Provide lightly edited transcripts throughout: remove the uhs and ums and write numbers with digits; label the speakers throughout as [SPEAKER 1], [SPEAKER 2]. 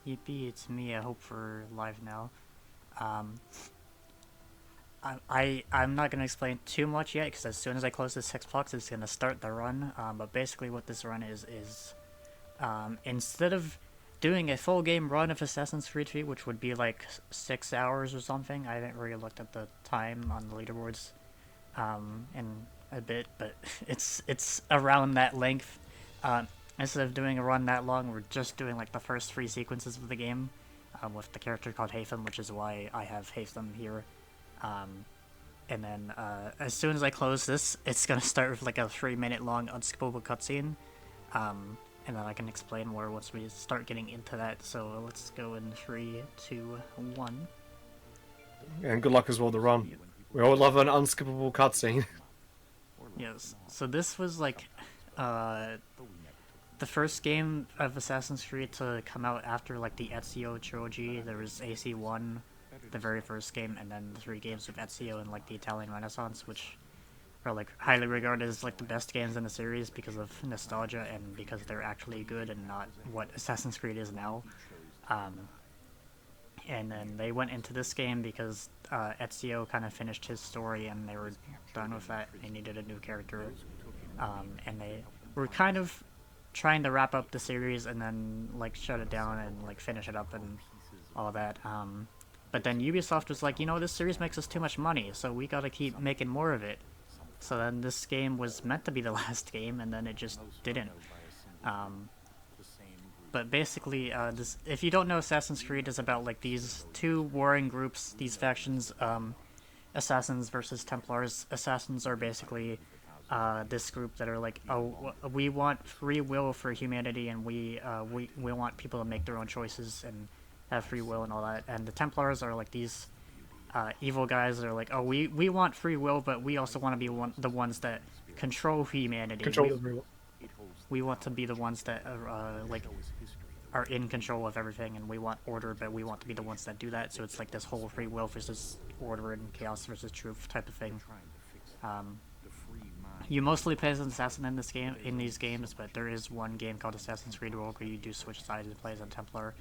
[SPEAKER 1] Yippee, it's me. I hope for live now. Um, I'm not gonna explain too much yet because as soon as I close this text box, it's gonna start the run. But basically, what this run is instead of doing a full game run of Assassin's Creed 3, which would be like 6 hours or something, I haven't really looked at the time on the leaderboards in a bit, but it's around that length. Instead of doing a run that long, we're just doing like the first three sequences of the game with the character called Hatham, which is why I have Hatham here. Um, and then as soon as I close this, it's gonna start with like a 3 minute long unskippable cutscene. And then I can explain more once we start getting into that. So let's go in 3, 2, 1.
[SPEAKER 2] And good luck as well to run. We all love an unskippable cutscene.
[SPEAKER 1] Yes. So this was like uh, the first game of Assassin's Creed to come out after like the Ezio trilogy. There was AC1, the very first game, and then the three games of Ezio and like the Italian Renaissance, which are like highly regarded as like the best games in the series because of nostalgia and because they're actually good and not what Assassin's Creed is now. Um, and then they went into this game because Ezio kind of finished his story and they were done with that. They needed a new character, and they were kind of trying to wrap up the series and then like shut it down and like finish it up and all that. But then Ubisoft was like, this series makes us too much money, so we gotta keep making more of it. So then this game was meant to be the last game, and then it just didn't. Um, but basically, if you don't know, Assassin's Creed is about like these two warring groups, these factions, Assassins versus Templars. Assassins are basically this group that are like, oh, we want free will for humanity, and we want people to make their own choices and have free will and all that. And the Templars are like these evil guys that are like, oh, we want free will, but we also want to be the ones that control humanity.
[SPEAKER 2] Control the real.
[SPEAKER 1] We want to be the ones that are in control of everything, and we want order, but we want to be the ones that do that. So it's like this whole free will versus order and chaos versus truth type of thing. You mostly play as an assassin in these games, but there is one game called Assassin's Creed Rogue where you do switch sides and play as a Templar.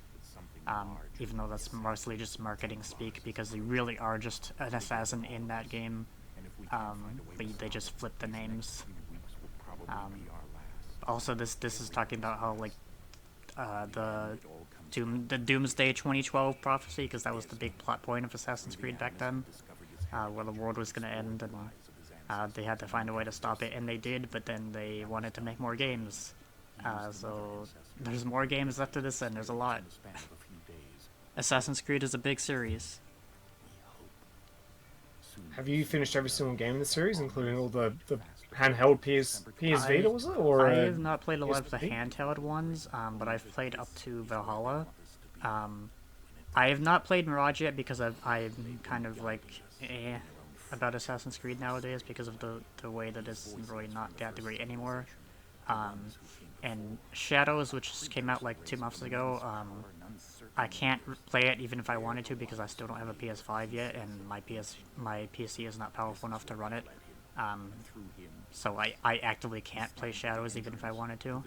[SPEAKER 1] Even though that's mostly just marketing speak because they really are just an assassin in that game, but they just flip the names. Also, this is talking about how like the Doomsday 2012 prophecy, because that was the big plot point of Assassin's Creed back then, where the world was going to end and they had to find a way to stop it, and they did. But then they wanted to make more games, so there's more games after this, and there's a lot. Assassin's Creed is a big series.
[SPEAKER 2] Have you finished every single game in the series, including all the handheld PS Vita, was it? Or
[SPEAKER 1] I have not played a lot of the
[SPEAKER 2] PSP?
[SPEAKER 1] handheld ones, but I've played up to Valhalla. I have not played Mirage yet because I'm kind of like about Assassin's Creed nowadays because of the way that it's really not that great anymore. Um, and Shadows, which came out like 2 months ago, I can't play it even if I wanted to because I still don't have a PS5 yet, and my PC is not powerful enough to run it. So I actively can't play Shadows even if I wanted to.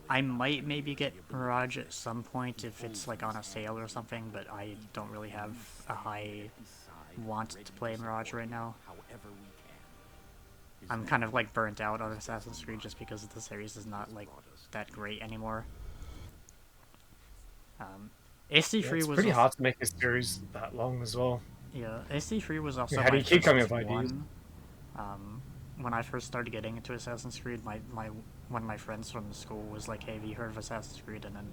[SPEAKER 1] I might maybe get Mirage at some point if it's like on a sale or something, but I don't really have a high want to play Mirage right now. I'm kind of like burnt out on Assassin's Creed just because the series is not like that great anymore. AC3
[SPEAKER 2] It's
[SPEAKER 1] was
[SPEAKER 2] pretty hard to make a series that long as well.
[SPEAKER 1] AC3 was also
[SPEAKER 2] How do
[SPEAKER 1] my
[SPEAKER 2] you keep coming up
[SPEAKER 1] first
[SPEAKER 2] with ideas?
[SPEAKER 1] one. When I first started getting into Assassin's Creed, one of my friends from school was like, "Hey, have you heard of Assassin's Creed?" And then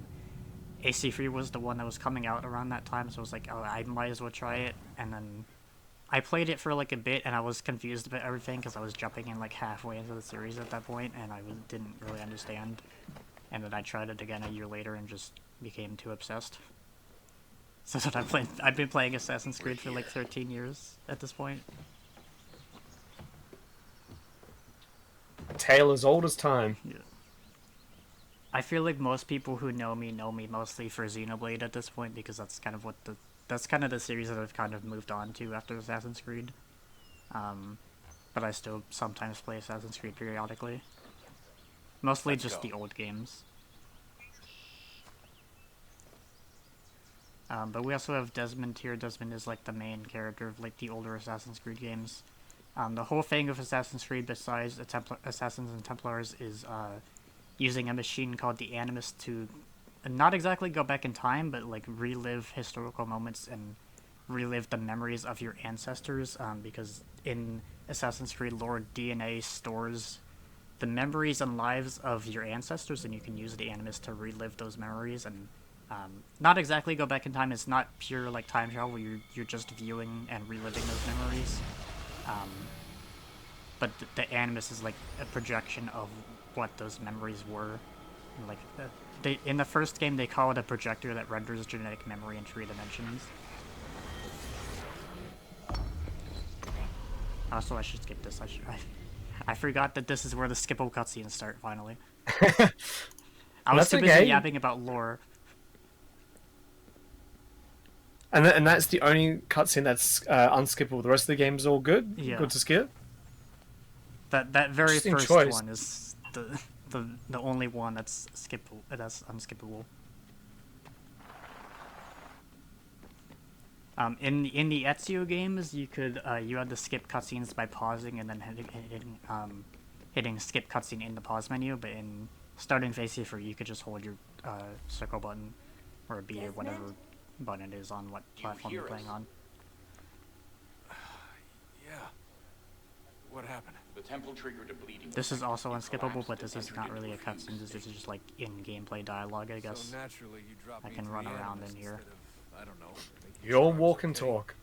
[SPEAKER 1] AC3 was the one that was coming out around that time, so I was like, "Oh, I might as well try it." And then I played it for like a bit, and I was confused about everything because I was jumping in like halfway into the series at that point, and I didn't really understand. And then I tried it again a year later and just became too obsessed. So that I've been playing Assassin's Creed for like 13 years at this point.
[SPEAKER 2] A tale as old as time.
[SPEAKER 1] Yeah. I feel like most people who know me mostly for Xenoblade at this point because that's kind of the series that I've kind of moved on to after Assassin's Creed. But I still sometimes play Assassin's Creed periodically. Mostly just the old games. But we also have Desmond here. Desmond is like the main character of like the older Assassin's Creed games. The whole thing of Assassin's Creed, besides Assassins and Templars, is using a machine called the Animus to not exactly go back in time, but like relive historical moments and relive the memories of your ancestors. Because in Assassin's Creed lore, DNA stores the memories and lives of your ancestors, and you can use the Animus to relive those memories and not exactly go back in time. It's not pure like time travel. You're just viewing and reliving those memories. But the Animus is like a projection of what those memories were. Like in the first game, they call it a projector that renders genetic memory in 3 dimensions. Also, I should skip this. I forgot that this is where the skippable cutscenes start. Finally, I was too busy yapping about lore.
[SPEAKER 2] And that's the only cutscene that's unskippable. The rest of the game is all good.
[SPEAKER 1] Yeah.
[SPEAKER 2] Good to skip.
[SPEAKER 1] That very first one is the only one that's skippable. That's unskippable. In the Ezio games, you could you had to skip cutscenes by pausing and then hitting skip cutscene in the pause menu. But in starting Phase 3, you could just hold your circle button or B or whatever button it is on what platform you're playing on.
[SPEAKER 3] Yeah. What happened? The temple triggered a bleeding.
[SPEAKER 1] This is also unskippable, but this is not really a cutscene. This is just like in-gameplay dialogue, I guess.
[SPEAKER 3] So naturally, you drop
[SPEAKER 1] I can run around in here.
[SPEAKER 3] I don't know.
[SPEAKER 2] You'll walk and talk.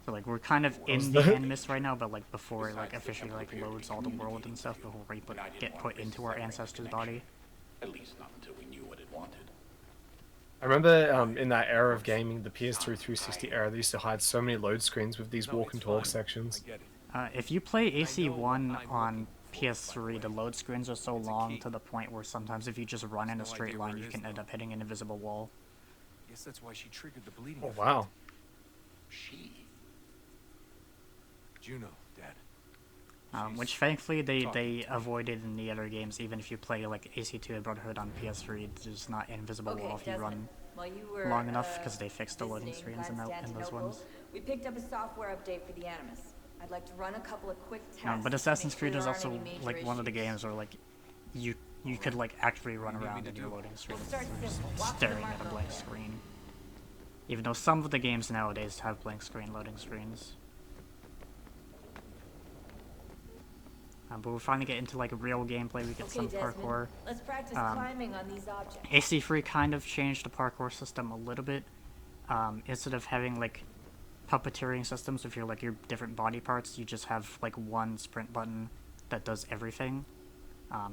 [SPEAKER 1] So like we're kind of in the Animus right now, but like before it like officially like loads all the world and stuff before we get put into our ancestor's body.
[SPEAKER 3] At least not until we knew what it wanted.
[SPEAKER 2] I remember in that era of gaming, the PS3 360 era, they used to hide so many load screens with these walk and talk sections.
[SPEAKER 1] If you play AC1 on PS3, the load screens are so long to the point where sometimes if you just run in a straight line, you can end up hitting an invisible wall.
[SPEAKER 3] Guess that's why she triggered the bleeding.
[SPEAKER 2] Oh wow.
[SPEAKER 3] She. Juno, Dad.
[SPEAKER 1] Which thankfully they avoided in the other games. Even if you play like AC2 and Brotherhood on PS3, there's not an invisible wall if you run long enough, because they fixed the loading screens in those ones.
[SPEAKER 4] We picked up a software update for the Animus. I'd like to run a couple of quick tests.
[SPEAKER 1] But Assassin's Creed is also like one of the games where like you could like actually run around in your loading screen instead of just staring at a blank screen. Even though some of the games nowadays have blank screen loading screens. But we'll finally get into like real gameplay. We get some parkour.
[SPEAKER 4] Let's practice climbing on these objects.
[SPEAKER 1] AC3 kind of changed the parkour system a little bit. Instead of having like puppeteering systems with your different body parts, you just have like one sprint button that does everything.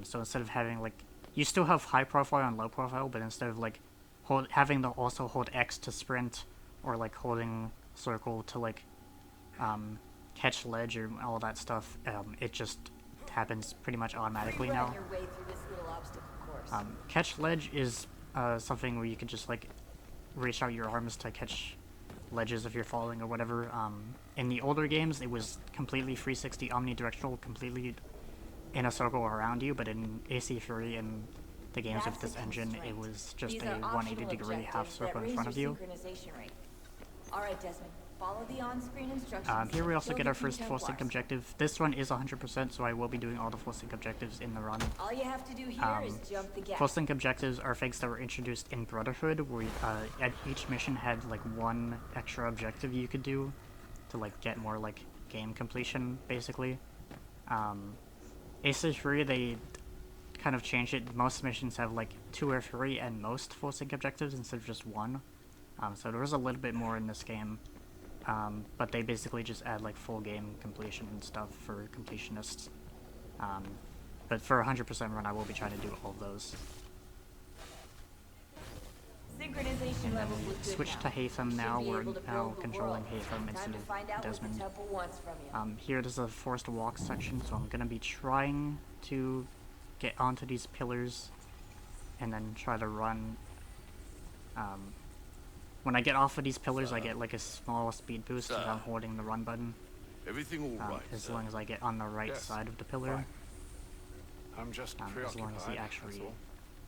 [SPEAKER 1] So instead of having like, you still have high profile and low profile, but instead of like having to also hold X to sprint, or like holding circle to like catch ledge or all that stuff, it just happens pretty much automatically now. Catch ledge is something where you can just like reach out your arms to catch ledges if you're falling or whatever. In the older games, it was completely 360 omnidirectional, completely in a circle around you, but in AC3 and the games with this engine, it was just a 180-degree half circle in front of you.
[SPEAKER 4] All right, Desmond. Follow the on-screen instructions.
[SPEAKER 1] Here we also get our first full sync objective. This one is 100%, so I will be doing all the full sync objectives in the run.
[SPEAKER 4] All you have to do here is jump the gap.
[SPEAKER 1] Full sync objectives are things that were introduced in Brotherhood, where at each mission had like one extra objective you could do to like get more like game completion, basically. AC3, they kind of changed it. Most missions have like 2 or 3 and most full sync objectives instead of just 1. So there was a little bit more in this game. But they basically just add like full game completion and stuff for completionists. But for 100% run, I will be trying to do all of those.
[SPEAKER 4] Synchronization levels look good.
[SPEAKER 1] Switch to Hatham now. We're now controlling Hatham instead of Desmond. Here there's a forced walk section, so I'm gonna be trying to get onto these pillars and then try to run. When I get off of these pillars, I get like a small speed boost if I'm holding the run button.
[SPEAKER 3] Everything all right,
[SPEAKER 1] as long as I get on the right side of the pillar.
[SPEAKER 3] Fine. I'm just
[SPEAKER 1] as long as he actually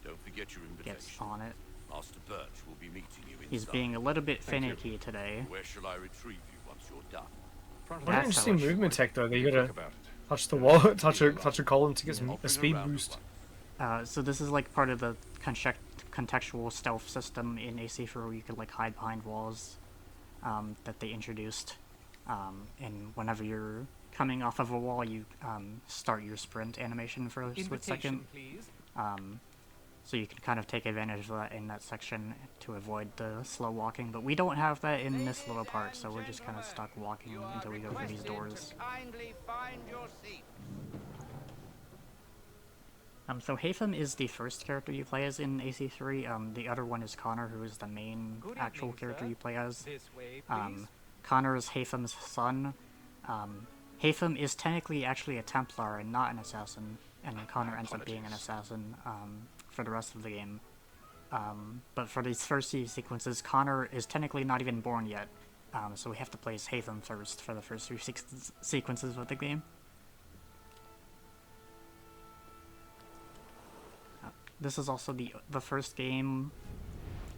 [SPEAKER 3] Don't forget your
[SPEAKER 1] gets
[SPEAKER 3] invitation.
[SPEAKER 1] on it.
[SPEAKER 3] Master Birch will be meeting you inside.
[SPEAKER 1] He's being a little bit
[SPEAKER 2] Thank you.
[SPEAKER 1] finicky today.
[SPEAKER 3] Where shall I retrieve you once you're done?
[SPEAKER 2] What an
[SPEAKER 1] That's
[SPEAKER 2] interesting
[SPEAKER 1] how it
[SPEAKER 2] movement tech though. That you gotta
[SPEAKER 5] About it.
[SPEAKER 2] touch the wall, touch a column to get some,
[SPEAKER 3] I'll
[SPEAKER 2] a
[SPEAKER 3] bring
[SPEAKER 2] speed
[SPEAKER 3] around
[SPEAKER 2] boost.
[SPEAKER 3] one.
[SPEAKER 1] So this is like part of the contextual stealth system in AC4 where you could like hide behind walls that they introduced. And whenever you're coming off of a wall, you start your sprint animation for a split second. So you can kind of take advantage of that in that section to avoid the slow walking, but we don't have that in this little part, so we're just kind of stuck walking until we go through these doors. So Haytham is the first character you play as in AC3. The other one is Connor, who is the main actual character you play as. Connor is Haytham's son. Haytham is technically actually a Templar and not an assassin, and Connor ends up being an assassin for the rest of the game. But for these first few sequences, Connor is technically not even born yet, so we have to play as Haytham first for the first few sequences of the game. This is also the first game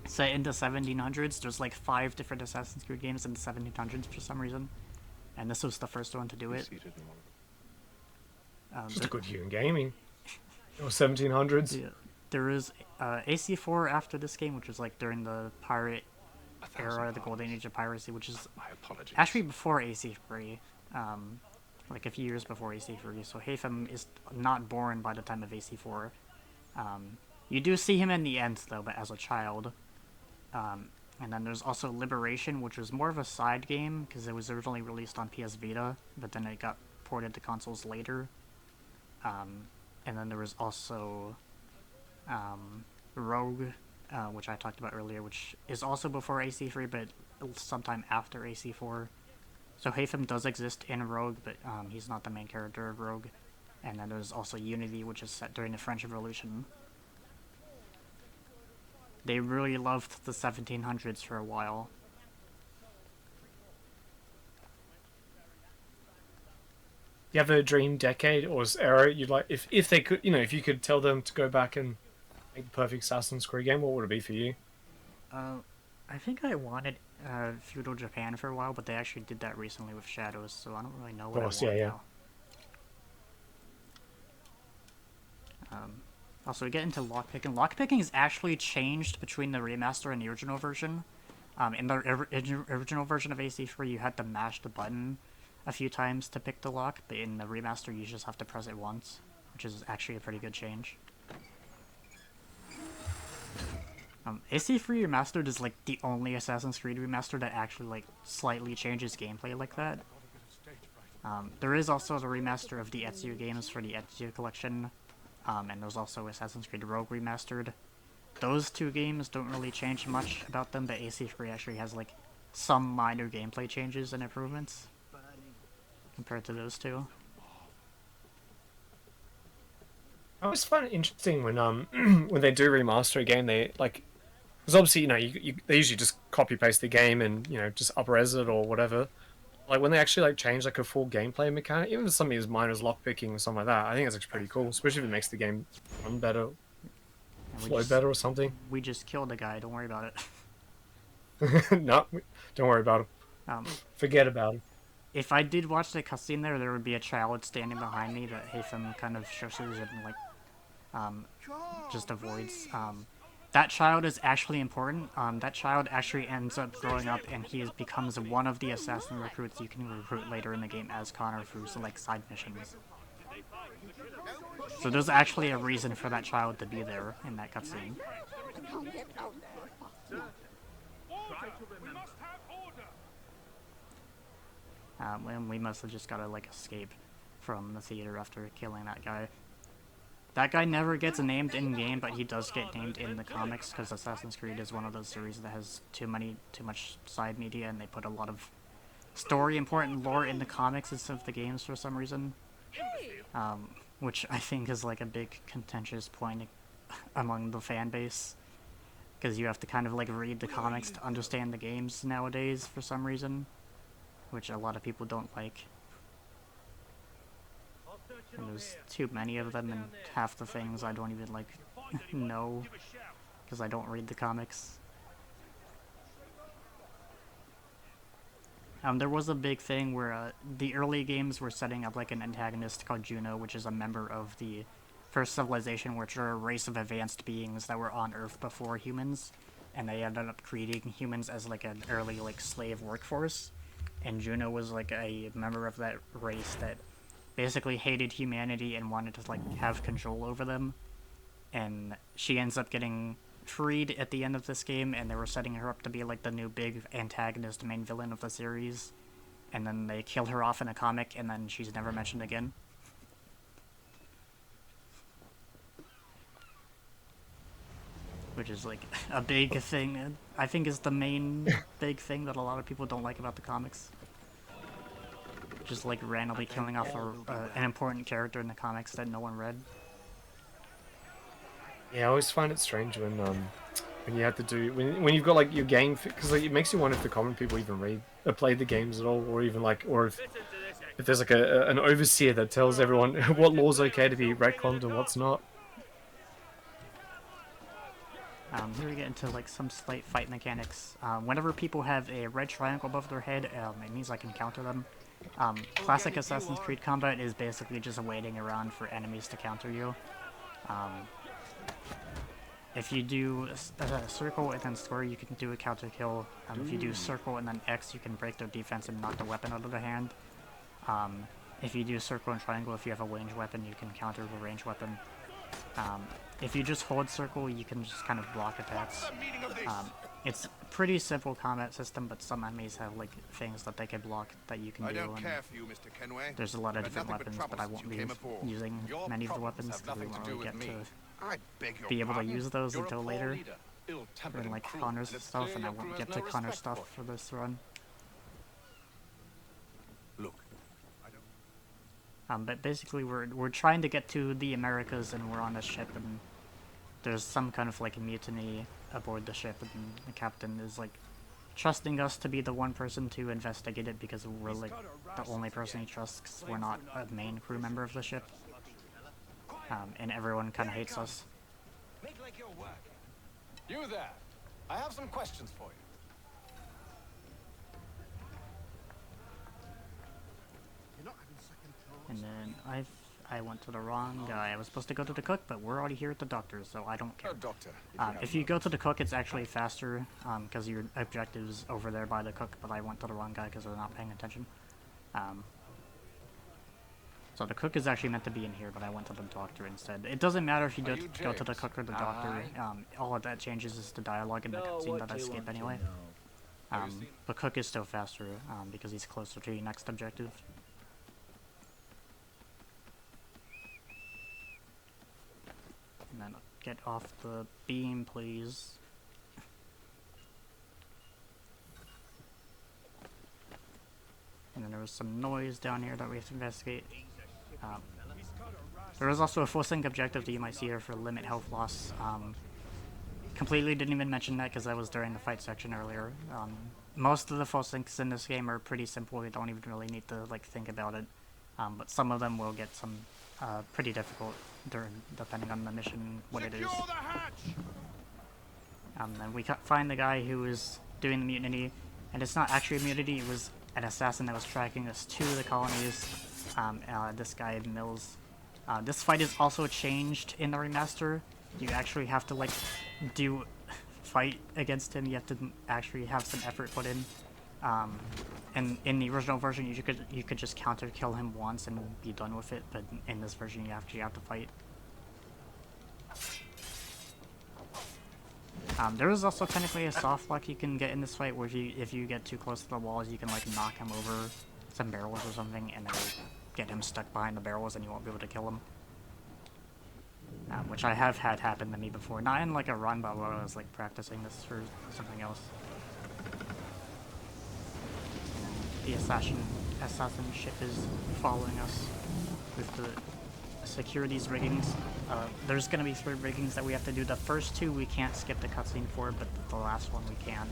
[SPEAKER 1] set in the 1700s. There's like 5 different Assassin's Creed games in the 1700s for some reason, and this was the first one to do it.
[SPEAKER 2] Just a good year in gaming. It was 1700s.
[SPEAKER 1] Yeah. There is AC4 after this game, which was like during the pirate era, the golden age of piracy, which is
[SPEAKER 5] My apologies.
[SPEAKER 1] actually before AC3, like a few years before AC3. So Haytham is not born by the time of AC4. You do see him in the end though, but as a child. And then there's also Liberation, which was more of a side game because it was originally released on PS Vita, but then it got ported to consoles later. And then there was also Rogue, which I talked about earlier, which is also before AC3, but sometime after AC4. So Haytham does exist in Rogue, but he's not the main character of Rogue. And then there's also Unity, which is set during the French Revolution. They really loved the 1700s for a while.
[SPEAKER 2] You have a dream decade or era you'd like, if they could, if you could tell them to go back and make the perfect Assassin's Creed game, what would it be for you?
[SPEAKER 1] I think I wanted feudal Japan for a while, but they actually did that recently with Shadows, so I don't really know what I want now. Also, we get into lockpicking. Lockpicking is actually changed between the remaster and the original version. In the original version of AC3, you had to mash the button a few times to pick the lock, but in the remaster, you just have to press it once, which is actually a pretty good change. AC3 Remastered is like the only Assassin's Creed remaster that actually like slightly changes gameplay like that. There is also the remaster of the Ezio games for the Ezio collection. And there's also Assassin's Creed Rogue Remastered. Those two games don't really change much about them, but AC3 actually has like some minor gameplay changes and improvements compared to those two.
[SPEAKER 2] I always find it interesting when when they do remaster a game, they like, because obviously they usually just copy paste the game and just up-res it or whatever. Like when they actually like change like a full gameplay mechanic, even something as minor as lockpicking or something like that, I think that's actually pretty cool, especially if it makes the game run better, flow better or something.
[SPEAKER 1] We just killed a guy, don't worry about
[SPEAKER 2] No, don't worry about him.
[SPEAKER 1] it.
[SPEAKER 2] Forget about him.
[SPEAKER 1] If I did watch the cutscene there would be a child standing behind me that Haytham kind of shushes and like just avoids. That child is actually important. That child actually ends up growing up and he becomes one of the assassin recruits you can recruit later in the game as Connor through some like side missions. So there's actually a reason for that child to be there in that cutscene. And we must have just gotta like escape from the theater after killing that guy. That guy never gets named in-game, but he does get named in the comics, because Assassin's Creed is one of those series that has too much side media, and they put a lot of story-important lore in the comics instead of the games for some reason. Which I think is like a big contentious point among the fan base, because you have to kind of like read the comics to understand the games nowadays for some reason, which a lot of people don't like. And there's too many of them, and half the things I don't even like know, because I don't read the comics. There was a big thing where the early games were setting up like an antagonist called Juno, which is a member of the first civilization, which are a race of advanced beings that were on Earth before humans, and they ended up creating humans as like an early like slave workforce. And Juno was like a member of that race that basically hated humanity and wanted to like have control over them. And she ends up getting freed at the end of this game, and they were setting her up to be like the new big antagonist main villain of the series. And then they kill her off in a comic, and then she's never mentioned again. Which is like a big thing. I think is the main big thing that a lot of people don't like about the comics. Just like randomly killing off an important character in the comics that no one read.
[SPEAKER 2] Yeah, I always find it strange when you have to do when you've got like your game, because like, it makes you wonder if the common people even read or play the games at all, or even like, or if there's like an overseer that tells everyone what law's okay to be retconned and what's not.
[SPEAKER 1] Here we get into like some slight fight mechanics. Whenever people have a red triangle above their head, it means I can counter them. Classic Assassin's Creed combat is basically just waiting around for enemies to counter you. If you do a circle and then square, you can do a counter kill. If you do circle and then X, you can break their defense and knock the weapon out of the hand. If you do circle and triangle, if you have a ranged weapon, you can counter the ranged weapon. If you just hold circle, you can just kind of block attacks. It's a pretty simple combat system, but some enemies have like things that they can block that you can do.
[SPEAKER 5] Don't care for you, Mr. Kenway.
[SPEAKER 1] There's a lot of
[SPEAKER 5] But
[SPEAKER 1] different
[SPEAKER 5] nothing but
[SPEAKER 1] weapons, but I
[SPEAKER 5] troubles
[SPEAKER 1] won't
[SPEAKER 5] since
[SPEAKER 1] be
[SPEAKER 5] you came aboard.
[SPEAKER 1] using
[SPEAKER 5] Your
[SPEAKER 1] many of the
[SPEAKER 5] problems
[SPEAKER 1] weapons
[SPEAKER 5] have
[SPEAKER 1] because we
[SPEAKER 5] nothing
[SPEAKER 1] won't
[SPEAKER 5] to do
[SPEAKER 1] really
[SPEAKER 5] with
[SPEAKER 1] get
[SPEAKER 5] me.
[SPEAKER 1] to
[SPEAKER 5] I beg your
[SPEAKER 1] be able to
[SPEAKER 5] pardon.
[SPEAKER 1] use those
[SPEAKER 5] You're a
[SPEAKER 1] until
[SPEAKER 5] poor
[SPEAKER 1] later.
[SPEAKER 5] leader, ill-tempered
[SPEAKER 1] And
[SPEAKER 5] and
[SPEAKER 1] like
[SPEAKER 5] cruel,
[SPEAKER 1] Connor's
[SPEAKER 5] and it's
[SPEAKER 1] stuff,
[SPEAKER 5] clear
[SPEAKER 1] and I
[SPEAKER 5] your crew
[SPEAKER 1] won't
[SPEAKER 5] has
[SPEAKER 1] get to
[SPEAKER 5] no
[SPEAKER 1] Connor
[SPEAKER 5] respect
[SPEAKER 1] stuff
[SPEAKER 5] for
[SPEAKER 1] for this run.
[SPEAKER 5] Look,
[SPEAKER 1] But basically we're trying to get to the Americas, and we're on a ship, and there's some kind of like mutiny aboard the ship, and the captain is like trusting us to be the one person to investigate it because we're like the only person he trusts, 'cause we're not a main crew member of the ship. And everyone kind of hates us.
[SPEAKER 3] Make like your work. You there. I have some questions for you.
[SPEAKER 1] And then I went to the wrong guy. I was supposed to go to the cook, but we're already here at the doctor, so I don't care.
[SPEAKER 5] oh, Doctor.
[SPEAKER 1] If you go to the cook, it's actually faster, because your objective's over there by the cook, but I went to the wrong guy because they're not paying attention. So the cook is actually meant to be in here, but I went to the doctor instead. It doesn't matter if you
[SPEAKER 3] Are
[SPEAKER 1] do
[SPEAKER 3] you
[SPEAKER 1] go to the
[SPEAKER 3] James?
[SPEAKER 1] cook or the doctor. All of that changes is the dialogue in the cutscene that I skip anyway. But cook is still faster, because he's closer to your next objective. And then get off the beam, please. And then there was some noise down here that we have to investigate. There was also a full sync objective that you might see here for limit health loss. Completely didn't even mention that because that was during the fight section earlier. Most of the full syncs in this game are pretty simple. You don't even really need to like think about it. But some of them will get some pretty difficult depending on the mission, what it is. Then we find the guy who was doing the mutiny, and it's not actually a mutiny, it was an assassin that was tracking us to the colonies. This guy, Mills. This fight is also changed in the remaster. You actually have to like fight against him. You have to actually have some effort put in. And in the original version, you could just counter kill him once and be done with it. But in this version, you actually have to fight. There is also technically a soft lock you can get in this fight, where if you get too close to the walls, you can like knock him over some barrels or something, and it'll get him stuck behind the barrels, and you won't be able to kill him. Which I have had happen to me before, not in like a run, but while I was like practicing this for something else. The assassin ship is following us with the securities riggings. There's gonna be 3 riggings that we have to do. The first 2 we can't skip the cutscene for, but the last one we can.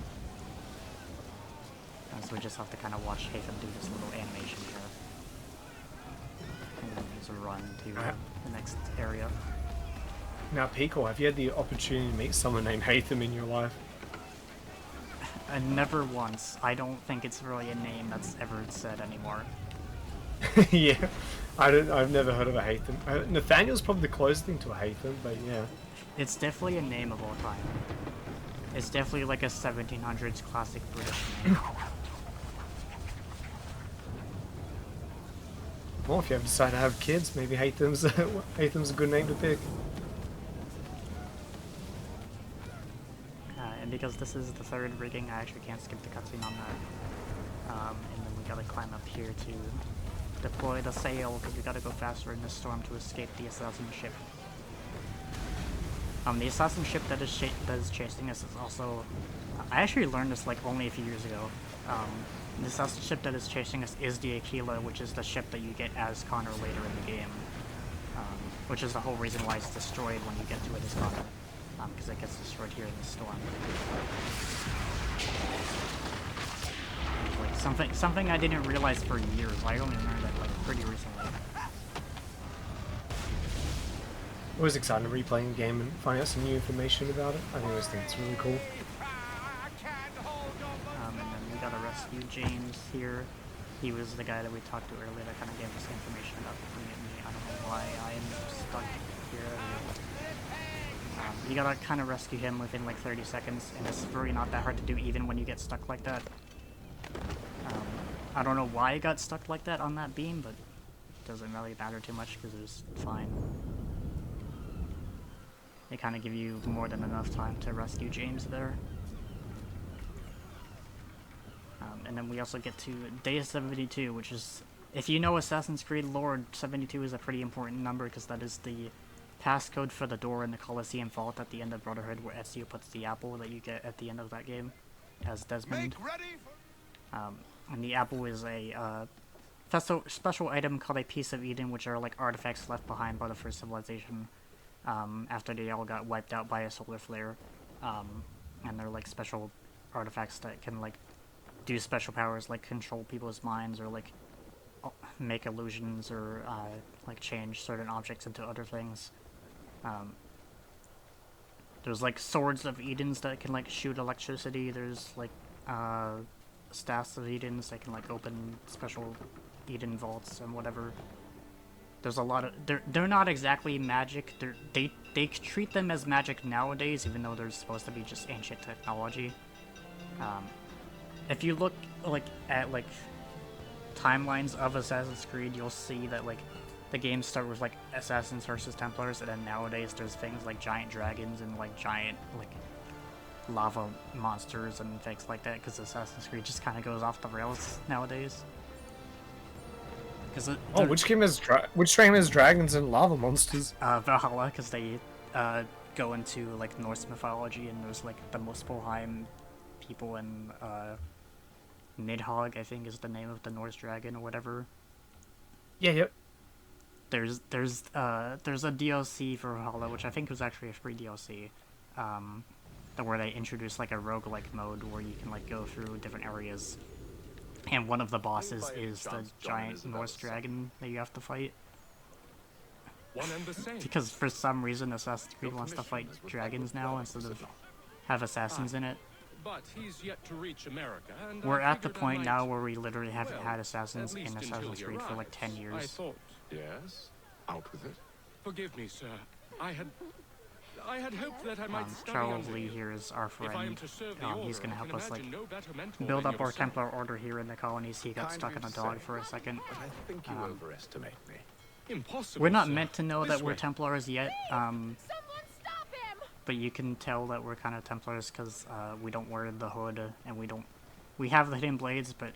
[SPEAKER 1] So we just have to kind of watch Hatham do this little animation here. And then there's a run to the next area.
[SPEAKER 2] Now, pcol, have you had the opportunity to meet someone named Hatham in your life?
[SPEAKER 1] Never once. I don't think it's really a name that's ever said anymore.
[SPEAKER 2] Yeah, I've never heard of a Hatham. Nathaniel's probably the closest thing to a Hatham, but yeah.
[SPEAKER 1] It's definitely a name of all time. It's definitely like a 1700s classic British name.
[SPEAKER 2] Well, if you ever decide to have kids, maybe Hatham's Hatham's a good name to pick.
[SPEAKER 1] And because this is the third rigging, I actually can't skip the cutscene on that. And then we gotta climb up here to deploy the sail, because we gotta go faster in this storm to escape the assassin ship. The assassin ship that is chasing us is also... I actually learned this like only a few years ago. The assassin ship that is chasing us is the Aquila, which is the ship that you get as Connor later in the game. Which is the whole reason why it's destroyed when you get to it as Connor. Because it gets destroyed here in the storm. Like something I didn't realize for years. I only learned that like pretty recently.
[SPEAKER 2] Always excited to replaying a game and find out some new information about it. I always think it's really cool.
[SPEAKER 1] And then we gotta rescue James here. He was the guy that we talked to earlier that kind of gave us information about me. I don't know why I am stuck here. You gotta kind of rescue him within like 30 seconds, and it's really not that hard to do even when you get stuck like that. I don't know why it got stuck like that on that beam, but it doesn't really matter too much because it was fine. They kind of give you more than enough time to rescue James there. And then we also get to day 72, which is, if you know Assassin's Creed lore, 72 is a pretty important number because that is the passcode for the door in the Colosseum Vault at the end of Brotherhood, where Ezio puts the apple that you get at the end of that game as Desmond. And the apple is a special item called a Piece of Eden, which are like artifacts left behind by the first civilization after they all got wiped out by a solar flare. And they're like special artifacts that can like do special powers, like control people's minds or like make illusions or like change certain objects into other things. There's like swords of Edens that can like shoot electricity. There's like staffs of Edens that can like open special Eden vaults and whatever. There's a lot of they're not exactly magic. They treat them as magic nowadays, even though they're supposed to be just ancient technology. If you look like at like timelines of Assassin's Creed, you'll see that like the games start with like Assassins versus Templars, and then nowadays there's things like giant dragons and like giant like lava monsters and things like that, because Assassin's Creed just kind of goes off the rails nowadays.
[SPEAKER 2] Which game has dragons and lava monsters?
[SPEAKER 1] Valhalla, because they go into like Norse mythology, and there's like the Muspelheim people, and Nidhogg, I think, is the name of the Norse dragon or whatever.
[SPEAKER 2] Yeah, yep.
[SPEAKER 1] There's a DLC for Valhalla, which I think was actually a free DLC, where they introduced like a roguelike mode where you can like go through different areas, and one of the bosses is the giant Norse dragon that you have to fight. Because for some reason Assassin's Creed wants to fight dragons now instead of have assassins in it.
[SPEAKER 6] But he's yet to reach America, and
[SPEAKER 1] we're at the point now where we literally haven't had assassins in Assassin's Creed for like 10 years.
[SPEAKER 6] I thought...
[SPEAKER 5] Yes? Out with it.
[SPEAKER 6] Forgive me, sir. I had hoped that I might study
[SPEAKER 1] Charles
[SPEAKER 6] under
[SPEAKER 1] Lee
[SPEAKER 6] you.
[SPEAKER 1] here is our friend. He's gonna help us like
[SPEAKER 6] no better mentor
[SPEAKER 1] build
[SPEAKER 6] than
[SPEAKER 1] up our
[SPEAKER 6] yourself.
[SPEAKER 1] Templar order here in the colonies. He got
[SPEAKER 5] Kind
[SPEAKER 1] stuck
[SPEAKER 5] of
[SPEAKER 1] in a
[SPEAKER 5] you to
[SPEAKER 1] dog
[SPEAKER 5] say,
[SPEAKER 1] for a second.
[SPEAKER 5] But I think you overestimate me.
[SPEAKER 6] Impossible,
[SPEAKER 1] We're not
[SPEAKER 6] sir.
[SPEAKER 1] meant to know
[SPEAKER 6] This
[SPEAKER 1] that we're
[SPEAKER 6] way.
[SPEAKER 1] Templars yet,
[SPEAKER 4] Someone stop him!
[SPEAKER 1] but you can tell that we're kind of Templars because we don't wear the hood, and we have the hidden blades, but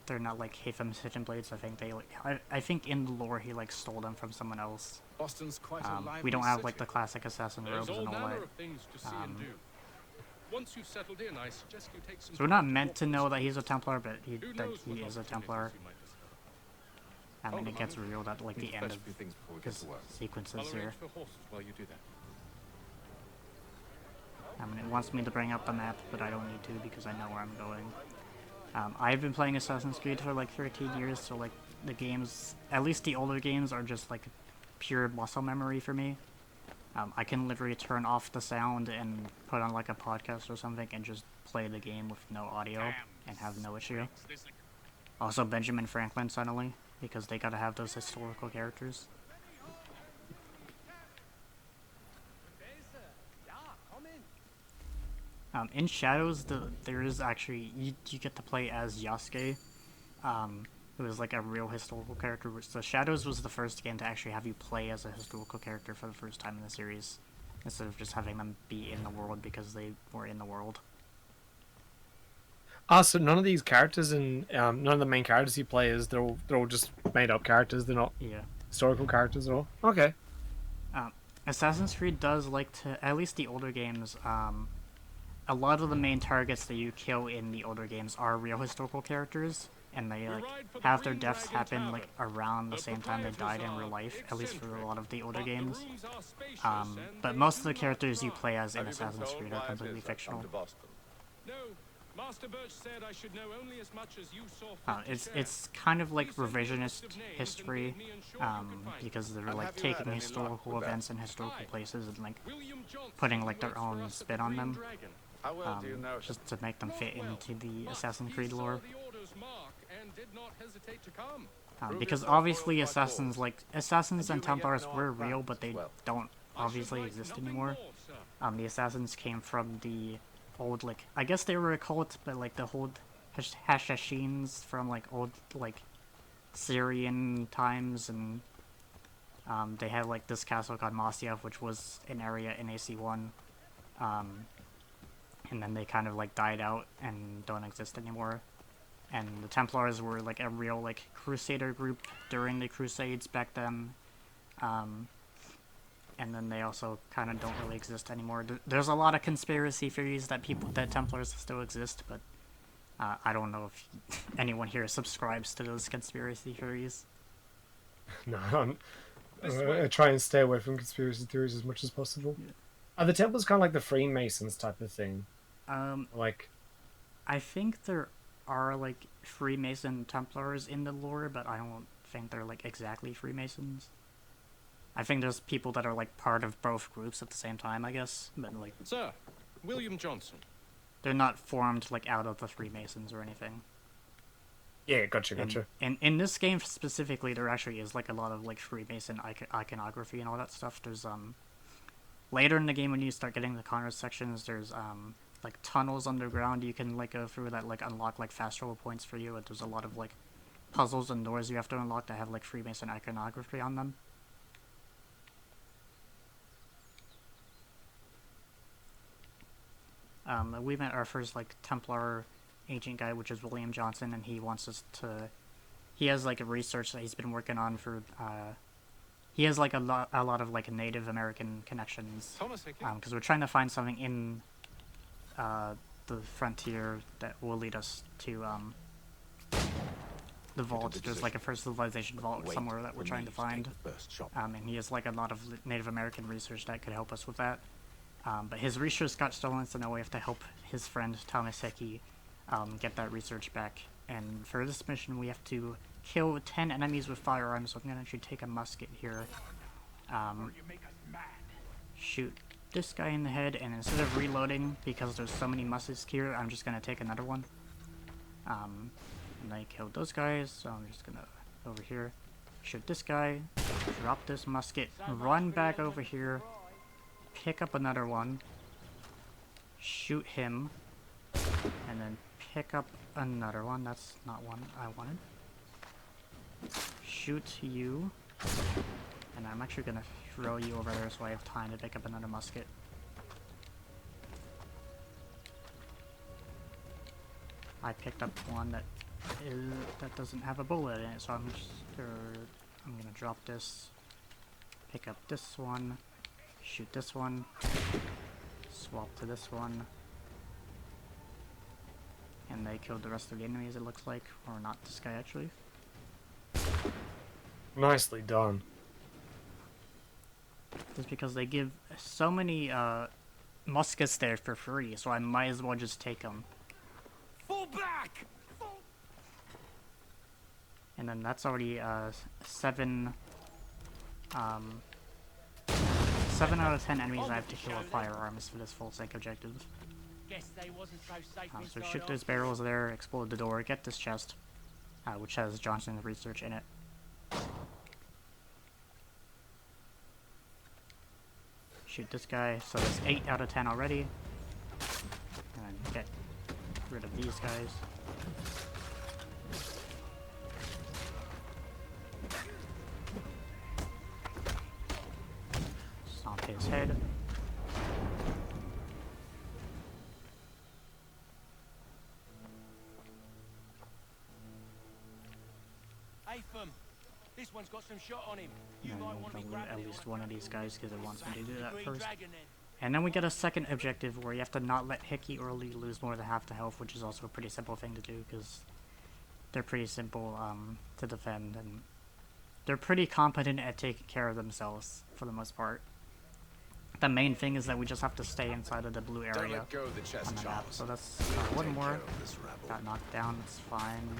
[SPEAKER 1] they're not like Hatham's hidden blades. I think they like I think in the lore he like stole them from someone else.
[SPEAKER 3] Boston's quite a lively
[SPEAKER 1] We don't have like
[SPEAKER 3] city.
[SPEAKER 1] the classic assassin
[SPEAKER 6] There's
[SPEAKER 1] robes
[SPEAKER 6] all
[SPEAKER 1] and all
[SPEAKER 6] manner
[SPEAKER 1] that.
[SPEAKER 6] of things to see and do. Once you've settled in, I suggest you take some
[SPEAKER 1] So we're not
[SPEAKER 6] time
[SPEAKER 1] meant to
[SPEAKER 6] walk
[SPEAKER 1] know
[SPEAKER 6] the
[SPEAKER 1] that he's a Templar, but
[SPEAKER 6] Who
[SPEAKER 1] that
[SPEAKER 6] knows
[SPEAKER 1] he
[SPEAKER 6] what
[SPEAKER 1] is a
[SPEAKER 6] opportunities
[SPEAKER 1] Templar.
[SPEAKER 6] you might discover.
[SPEAKER 1] I mean, it gets revealed at like the end
[SPEAKER 5] Fetch
[SPEAKER 1] of
[SPEAKER 5] a few things before we get
[SPEAKER 1] his
[SPEAKER 5] to work.
[SPEAKER 1] sequences
[SPEAKER 6] I'll
[SPEAKER 1] here.
[SPEAKER 6] arrange for horses while you do that.
[SPEAKER 1] I mean, it wants me to bring up the map, but I don't need to because I know where I'm going. I've been playing Assassin's Creed for like 13 years, so like the games, at least the older games, are just like pure muscle memory for me. I can literally turn off the sound and put on like a podcast or something and just play the game with no audio and have no issue. Also Benjamin Franklin suddenly, because they gotta have those historical characters. In Shadows, there is actually, you get to play as Yasuke, who is like a real historical character. So Shadows was the first game to actually have you play as a historical character for the first time in the series, instead of just having them be in the world because they were in the world.
[SPEAKER 2] Ah, so none of these characters and none of the main characters you play is they're all just made up characters. They're not
[SPEAKER 1] Yeah.
[SPEAKER 2] historical characters at all. Okay.
[SPEAKER 1] Assassin's Creed does like to, at least the older games, a lot of the main targets that you kill in the older games are real historical characters, and they like have their deaths happen like around the same time they died in real life, at least for a lot of the older games. But most of the characters you play as in Assassin's Creed are completely fictional.
[SPEAKER 6] No, Master Birch said I should know only as much as you saw fit to share.
[SPEAKER 1] It's kind of like revisionist history, because they're like taking historical events and historical places and like putting like their own spin on them, just to make them fit into the Assassin's Creed lore. Because obviously Assassins and Templars were real, but they don't obviously exist anymore. The Assassins came from the old, like, I guess they were a cult, but like the old Hashashins from like old like Syrian times, and they had like this castle called Masyaf, which was an area in AC1, and then they kind of like died out and don't exist anymore. And the Templars were like a real like crusader group during the Crusades back then, and then they also kind of don't really exist anymore. There's a lot of conspiracy theories that Templars still exist, but I don't know if anyone here subscribes to those conspiracy theories.
[SPEAKER 2] No, I try and stay away from conspiracy theories as much as possible. Yeah. Are the Templars kind of like the Freemasons type of thing? Like,
[SPEAKER 1] I think there are like Freemason Templars in the lore, but I don't think they're like exactly Freemasons. I think there's people that are like part of both groups at the same time, I guess, but like,
[SPEAKER 6] Sir, William Johnson.
[SPEAKER 1] They're not formed like out of the Freemasons or anything.
[SPEAKER 2] Yeah, gotcha.
[SPEAKER 1] And in this game specifically, there actually is like a lot of like Freemason iconography and all that stuff. There's later in the game when you start getting the Connors sections, there's like tunnels underground you can like go through that like unlock like fast travel points for you, and there's a lot of like puzzles and doors you have to unlock that have like Freemason iconography on them. We met our first like Templar agent guy, which is William Johnson, and he wants us to, he has like a research that he's been working on for he has like a lot of like Native American connections, because we're trying to find something in the frontier that will lead us to the vault. There's like a first civilization vault somewhere that we're trying to find, and he has like a lot of Native American research that could help us with that. But his research got stolen, so now we have to help his friend Tamaseki get that research back. And for this mission, we have to kill 10 enemies with firearms, so I'm gonna actually take a musket here. Shoot this guy in the head, and instead of reloading, because there's so many muskets here, I'm just gonna take another one. And I killed those guys, so I'm just gonna over here, shoot this guy, drop this musket, run back over here, pick up another one, shoot him, and then pick up another one. That's not one I wanted. Shoot you, and I'm actually gonna throw you over there so I have time to pick up another musket. I picked up one that doesn't have a bullet in it, so I'm gonna drop this, pick up this one, shoot this one, swap to this one, and they killed the rest of the enemies, it looks like, or not this guy actually.
[SPEAKER 2] Nicely done.
[SPEAKER 1] Just because they give so many muskets there for free, so I might as well just take them.
[SPEAKER 6] Fall back!
[SPEAKER 1] And then that's already 7 7 out of 10 enemies I have to kill with firearms for this full sync objective. So shoot those barrels there, explode the door, get this chest, which has Johnson's research in it. Shoot this guy, so that's 8 out of 10 already. And get rid of these guys. Stomp his head.
[SPEAKER 6] This one's got some shot on him.
[SPEAKER 1] You might want to loot at least one of these guys because it wants me to do that first. And then we get a second objective where you have to not let Hickey or Lee lose more than half the health, which is also a pretty simple thing to do because they're pretty simple to defend and they're pretty competent at taking care of themselves for the most part. The main thing is that we just have to stay inside of the blue area on the map. So that's one more. Got knocked down, it's fine.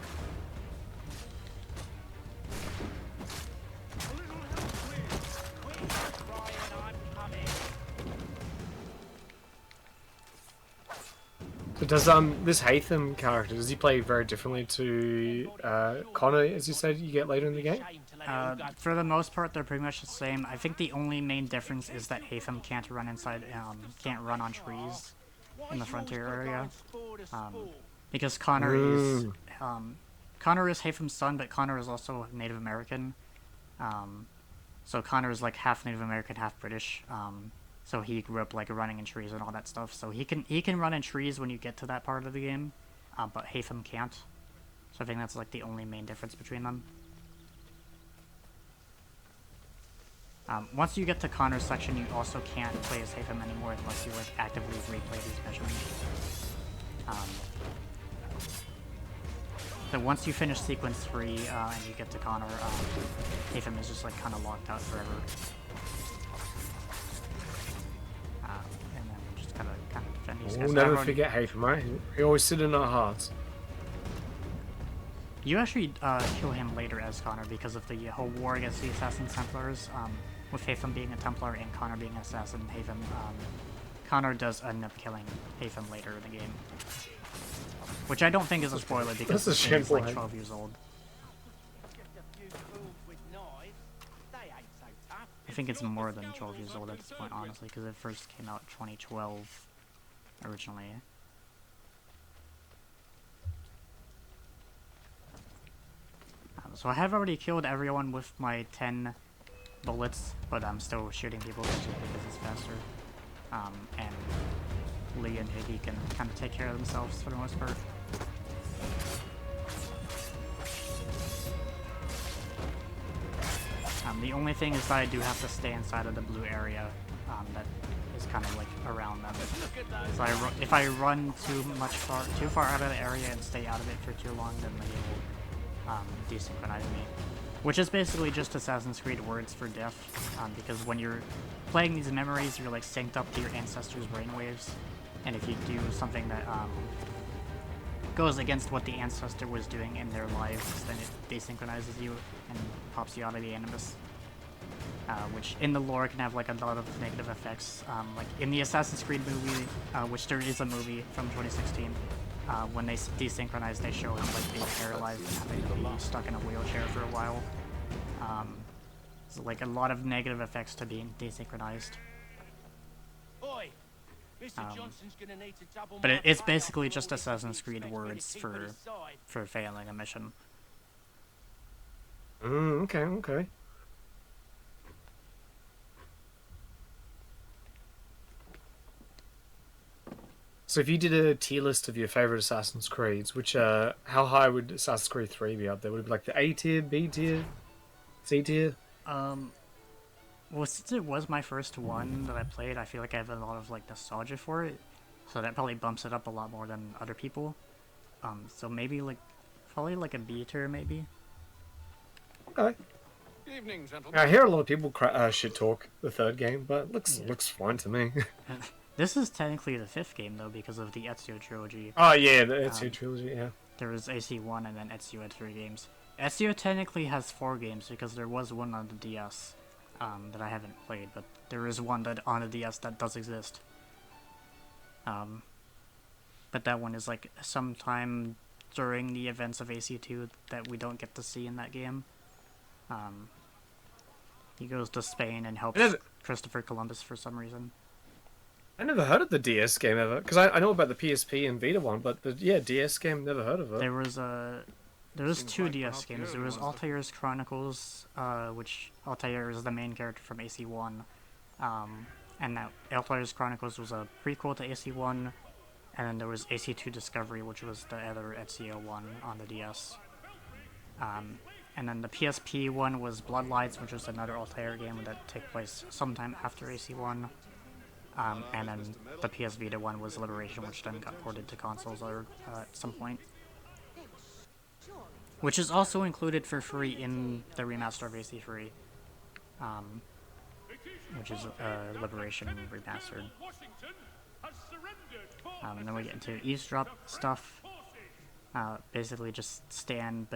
[SPEAKER 2] So does this Hatham character, does he play very differently to Connor, as you said you get later in the game?
[SPEAKER 1] For the most part, they're pretty much the same. I think the only main difference is that Hatham can't run inside, can't run on trees in the frontier area, because Connor is Hatham's son, but Connor is also Native American. So Connor is like half Native American, half British. So he grew up like running in trees and all that stuff. So he can run in trees when you get to that part of the game, but Hatham can't. So I think that's like the only main difference between them. Once you get to Connor's section, you also can't play as Hatham anymore unless you like actively replay these missions. So once you finish sequence 3 and you get to Connor, Hatham is just like kind of locked out forever. And then we just kind of defend these guys.
[SPEAKER 2] We'll never forget Hatham, right? He always sit in our hearts.
[SPEAKER 1] You actually kill him later as Connor because of the whole war against the Assassin Templars. With Hatham being a Templar and Connor being an Assassin, Connor does end up killing Hatham later in the game. Which I don't think is a spoiler because he's like 12 years old. I think it's more than 12 years old at this point, honestly, because it first came out 2012 originally. So I have already killed everyone with my 10 bullets, but I'm still shooting people because it's faster. And Lee and Hickey can kind of take care of themselves for the most part. The only thing is that I do have to stay inside of the blue area that is kind of like around them. So if I run too far out of the area and stay out of it for too long, then they will desynchronize me. Which is basically just Assassin's Creed words for death, because when you're playing these memories, you're like synced up to your ancestors' brainwaves, and if you do something that goes against what the ancestor was doing in their lives, then it desynchronizes you and pops you out of the Animus. Which in the lore can have like a lot of negative effects. Like in the Assassin's Creed movie, which there is a movie from 2016, when they desynchronize, they show him like being paralyzed and having to be stuck in a wheelchair for a while. So like a lot of negative effects to being desynchronized. But it's basically just Assassin's Creed words for failing a mission.
[SPEAKER 2] Okay. So if you did a tier list of your favorite Assassin's Creeds, which how high would Assassin's Creed 3 be up there? Would it be like the A tier, B tier, C tier?
[SPEAKER 1] Well, since it was my first one that I played, I feel like I have a lot of like nostalgia for it, so that probably bumps it up a lot more than other people. So maybe probably like a B tier, maybe.
[SPEAKER 2] Okay.
[SPEAKER 3] Evening, gentlemen.
[SPEAKER 2] I hear a lot of people shit talk the third game, but looks fine to me.
[SPEAKER 1] This is technically the 5th game though because of the Ezio trilogy.
[SPEAKER 2] Oh yeah, the Ezio trilogy, yeah.
[SPEAKER 1] There was AC1 and then Ezio had 3 games. Ezio technically has 4 games because there was one on the DS. that I haven't played, but there is one that on the DS that does exist. But that one is like sometime during the events of AC2 that we don't get to see in that game. He goes to Spain and helps Christopher Columbus for some reason.
[SPEAKER 2] I never heard of the DS game ever, because I know about the PSP and Vita one, but the DS game, never heard of it.
[SPEAKER 1] There was two DS games. There was Altair's Chronicles, which Altair is the main character from AC1, and that Altair's Chronicles was a prequel to AC1, and then there was AC2 Discovery, which was the other Ezio one on the DS. And then the PSP one was Bloodlights, which was another Altair game that took place sometime after AC1. And then the PS Vita one was Liberation, which then got ported to consoles at some point. Which is also included for free in the remaster of AC3. Which is Liberation Remastered. And then we get into eavesdrop stuff. Basically just stand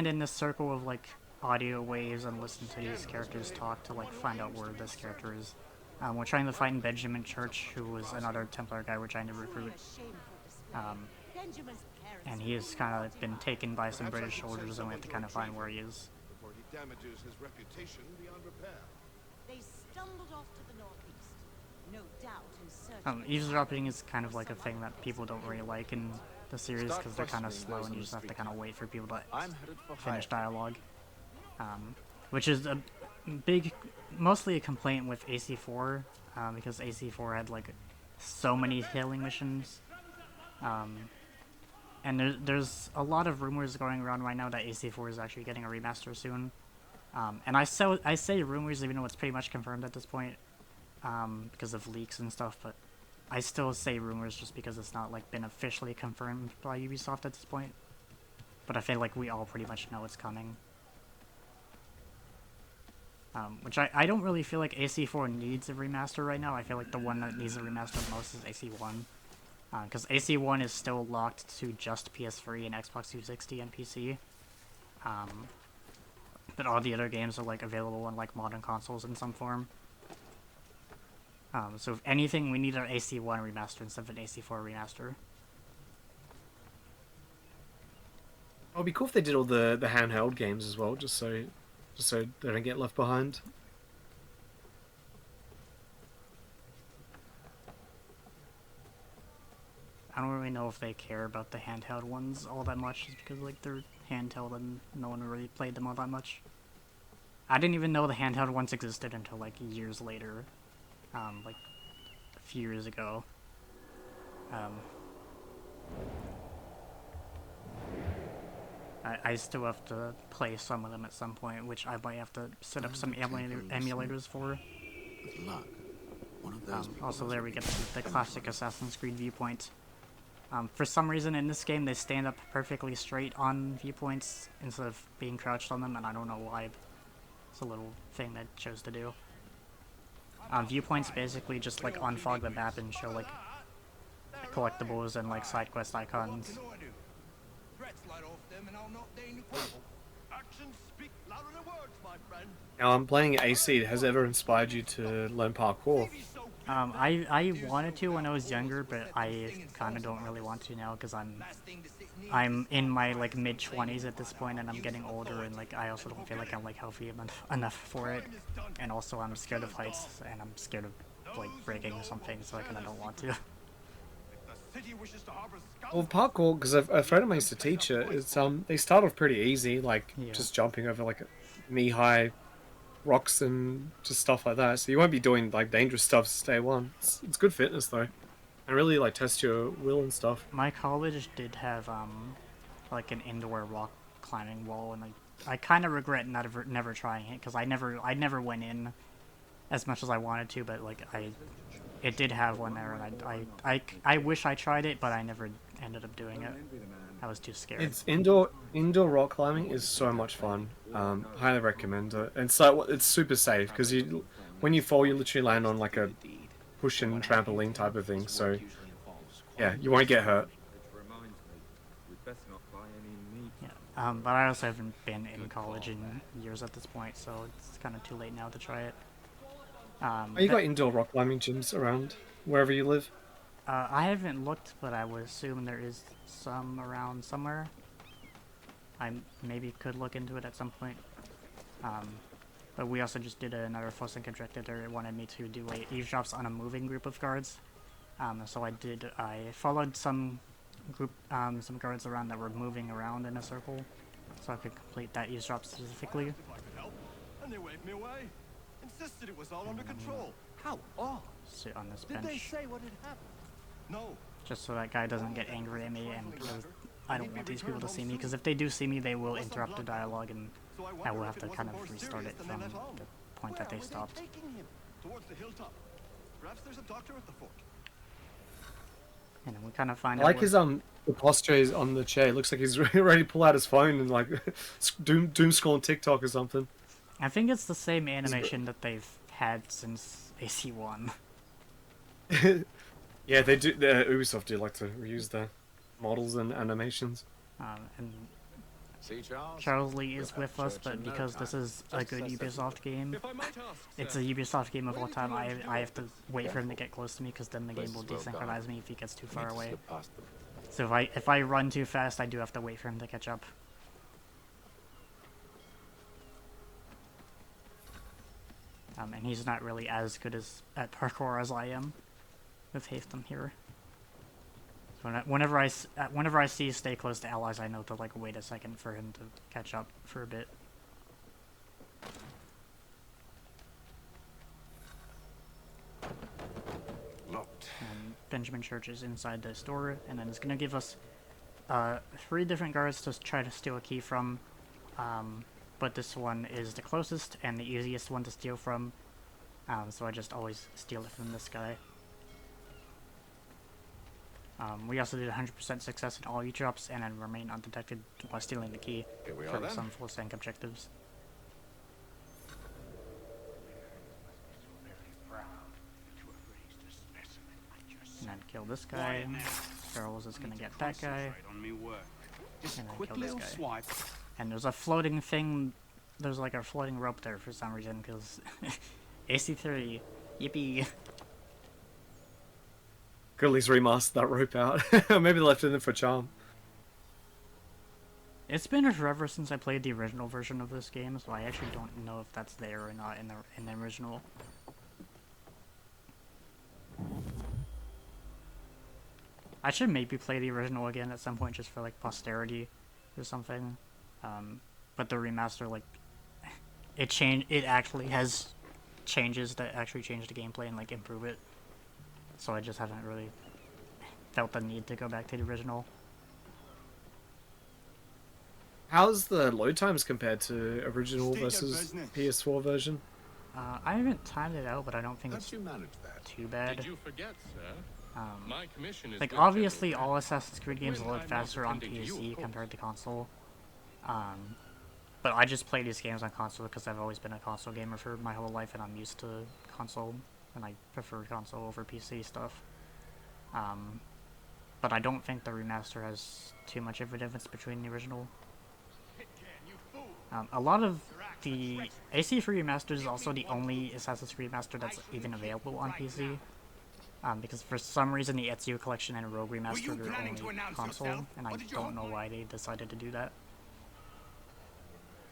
[SPEAKER 1] in this circle of like audio waves and listen to these characters talk to like find out where this character is. We're trying to find Benjamin Church, who was another Templar guy we're trying to recruit. And he has kind of been taken by some British soldiers, and we have to kind of find where he is.
[SPEAKER 3] Before he damages his reputation beyond repair.
[SPEAKER 7] They stumbled off to the northeast, no doubt in search of
[SPEAKER 1] Eavesdropping is kind of like a thing that people don't really like in the series because they're kind of slow and you just have to kind of wait for people to finish dialogue. Which is a big, mostly a complaint with AC4, because AC4 had like so many healing missions. And there's a lot of rumors going around right now that AC4 is actually getting a remaster soon. And I say rumors even though it's pretty much confirmed at this point, because of leaks and stuff, but I still say rumors just because it's not like been officially confirmed by Ubisoft at this point. But I feel like we all pretty much know it's coming. Which I don't really feel like AC4 needs a remaster right now. I feel like the one that needs a remaster the most is AC1. Because AC1 is still locked to just PS3 and Xbox 360 and PC. But all the other games are like available on like modern consoles in some form. So if anything, we need an AC1 remaster instead of an AC4 remaster.
[SPEAKER 2] It'd be cool if they did all the handheld games as well, just so they don't get left behind.
[SPEAKER 1] I don't really know if they care about the handheld ones all that much, just because like they're handheld and no one really played them all that much. I didn't even know the handheld ones existed until like years later, like a few years ago. I still have to play some of them at some point, which I might have to set up some emulators for.
[SPEAKER 5] Good luck. One of those
[SPEAKER 1] Also there we get the classic Assassin's Creed viewpoint. For some reason in this game they stand up perfectly straight on viewpoints instead of being crouched on them, and I don't know why. It's a little thing they chose to do. Viewpoints basically just like unfog the map and show like collectibles and like side quest icons.
[SPEAKER 2] Now I'm playing AC. Has it ever inspired you to learn parkour?
[SPEAKER 1] I wanted to when I was younger, but I kind of don't really want to now because I'm in my like mid-20s at this point, and I'm getting older, and like I also don't feel like I'm like healthy enough for it, and also I'm scared of heights, and I'm scared of like breaking something, so I kind of don't want to.
[SPEAKER 2] Well, parkour, because a friend of mine used to teach it. It's they start off pretty easy, like just jumping over like knee-high rocks and just stuff like that. So you won't be doing like dangerous stuff day one. It's good fitness though, and really like test your will and stuff.
[SPEAKER 1] My college did have like an indoor rock climbing wall, and I kind of regret never trying it because I never went in as much as I wanted to, but like it did have one there, and I wish I tried it, but I never ended up doing it. I was too scared.
[SPEAKER 2] It's indoor rock climbing is so much fun. Highly recommend it. And so it's super safe because when you fall, you literally land on like a push-in trampoline type of thing. So yeah, you won't get hurt.
[SPEAKER 1] But I also haven't been in college in years at this point, so it's kind of too late now to try it.
[SPEAKER 2] Oh, you got indoor rock climbing gyms around wherever you live?
[SPEAKER 1] I haven't looked, but I would assume there is some around somewhere. I maybe could look into it at some point. But we also just did another Forcing Contractor. They wanted me to do eavesdrops on a moving group of guards. So I followed some guards around that were moving around in a circle, so I could complete that eavesdrop specifically.
[SPEAKER 3] If I could help, and they waved me away. Insisted it was all under control. How odd.
[SPEAKER 1] Sit on this
[SPEAKER 3] Did they
[SPEAKER 1] bench,
[SPEAKER 3] say what had happened? No.
[SPEAKER 1] just so that guy doesn't get angry at me, and because I don't want these people to see me, because if they do see me, they will interrupt the dialogue, and
[SPEAKER 3] So
[SPEAKER 1] I will
[SPEAKER 3] wonder
[SPEAKER 1] have
[SPEAKER 3] if
[SPEAKER 1] to
[SPEAKER 3] it
[SPEAKER 1] kind
[SPEAKER 3] wasn't
[SPEAKER 1] of
[SPEAKER 3] more
[SPEAKER 1] restart
[SPEAKER 3] serious
[SPEAKER 1] it
[SPEAKER 3] than
[SPEAKER 1] from
[SPEAKER 3] they let on.
[SPEAKER 1] the point that they
[SPEAKER 3] Where were
[SPEAKER 1] stopped.
[SPEAKER 3] taking him? Towards the hilltop. Perhaps there's a doctor at the fort.
[SPEAKER 1] And then we kind of find
[SPEAKER 2] I
[SPEAKER 1] out
[SPEAKER 2] like
[SPEAKER 1] what-
[SPEAKER 2] his the posture is on the chair. It looks like he's ready to pull out his phone and like doom scrolling TikTok or something.
[SPEAKER 1] I think it's the same animation that they've had since AC1.
[SPEAKER 2] Yeah, they do. Ubisoft do like to reuse their models and animations.
[SPEAKER 1] And
[SPEAKER 5] See, Charles?
[SPEAKER 1] Charles Lee is
[SPEAKER 5] We'll
[SPEAKER 1] with
[SPEAKER 5] have
[SPEAKER 1] us,
[SPEAKER 5] church
[SPEAKER 1] but
[SPEAKER 5] in no
[SPEAKER 1] because this
[SPEAKER 5] time.
[SPEAKER 1] is a
[SPEAKER 5] Just
[SPEAKER 1] good
[SPEAKER 5] as I said.
[SPEAKER 1] Ubisoft game,
[SPEAKER 6] If I might ask,
[SPEAKER 1] it's
[SPEAKER 6] sir,
[SPEAKER 1] a Ubisoft game of all
[SPEAKER 6] What did you
[SPEAKER 1] time,
[SPEAKER 6] want to do
[SPEAKER 1] I have to wait for him to
[SPEAKER 5] Careful.
[SPEAKER 1] get close to me, because then the game
[SPEAKER 5] Place
[SPEAKER 1] will
[SPEAKER 5] is well
[SPEAKER 1] desynchronize
[SPEAKER 5] guarded.
[SPEAKER 1] me if he gets too
[SPEAKER 5] Need
[SPEAKER 1] far
[SPEAKER 5] to
[SPEAKER 1] away.
[SPEAKER 5] slip past them.
[SPEAKER 1] So if I run too fast, I do have to wait for him to catch up. And he's not really as good at parkour as I am with Hatham here. So whenever I see stay close to allies, I know to like wait a second for him to catch up for a bit.
[SPEAKER 5] Locked.
[SPEAKER 1] And Benjamin Church is inside the store, and then it's gonna give us 3 different guards to try to steal a key from. But this one is the closest and the easiest one to steal from. So I just always steal it from this guy. We also did 100% success in all eavesdrops and then remain undetected while stealing the key
[SPEAKER 5] Here we are
[SPEAKER 1] for
[SPEAKER 5] then.
[SPEAKER 1] some full sync objectives. And then kill this guy. Charles is gonna get that guy.
[SPEAKER 8] On me work. Just a
[SPEAKER 1] And then
[SPEAKER 8] quick
[SPEAKER 1] kill this
[SPEAKER 8] little
[SPEAKER 1] guy.
[SPEAKER 8] swipe.
[SPEAKER 1] And there's a floating thing. There's like a floating rope there for some reason, because AC3. Yippee.
[SPEAKER 2] Could at least remaster that rope out. Maybe they left it in for charm.
[SPEAKER 1] It's been forever since I played the original version of this game, so I actually don't know if that's there or not in the original. I should maybe play the original again at some point just for like posterity or something. But the remaster, like, it actually has changes that actually change the gameplay and like improve it. So I just haven't really felt the need to go back to the original.
[SPEAKER 2] How's the load times compared to original
[SPEAKER 8] State your
[SPEAKER 2] versus
[SPEAKER 8] business.
[SPEAKER 2] PS4 version?
[SPEAKER 1] I haven't timed it out, but I don't think
[SPEAKER 5] How'd
[SPEAKER 1] it's
[SPEAKER 5] you manage that?
[SPEAKER 1] too bad.
[SPEAKER 6] Did you forget, sir? My commission is
[SPEAKER 1] Like,
[SPEAKER 6] with
[SPEAKER 1] obviously
[SPEAKER 6] General
[SPEAKER 1] all Assassin's Creed games
[SPEAKER 6] When
[SPEAKER 1] load
[SPEAKER 6] I'm
[SPEAKER 1] faster
[SPEAKER 6] not
[SPEAKER 1] on
[SPEAKER 6] attending to you,
[SPEAKER 1] PC
[SPEAKER 6] of course.
[SPEAKER 1] compared to console. But I just play these games on console because I've always been a console gamer for my whole life, and I'm used to console, and I prefer console over PC stuff. But I don't think the remaster has too much of a difference between the original. A lot of the AC3 Remastered is also the only Assassin's Creed Remaster that's even available on PC. Because for some reason the Ezio Collection and Rogue Remastered are
[SPEAKER 8] planning to
[SPEAKER 1] only
[SPEAKER 8] announce
[SPEAKER 1] console,
[SPEAKER 8] yourself?
[SPEAKER 1] and I
[SPEAKER 8] What did you
[SPEAKER 1] don't
[SPEAKER 8] hope
[SPEAKER 1] know
[SPEAKER 8] for?
[SPEAKER 1] why they decided to do that.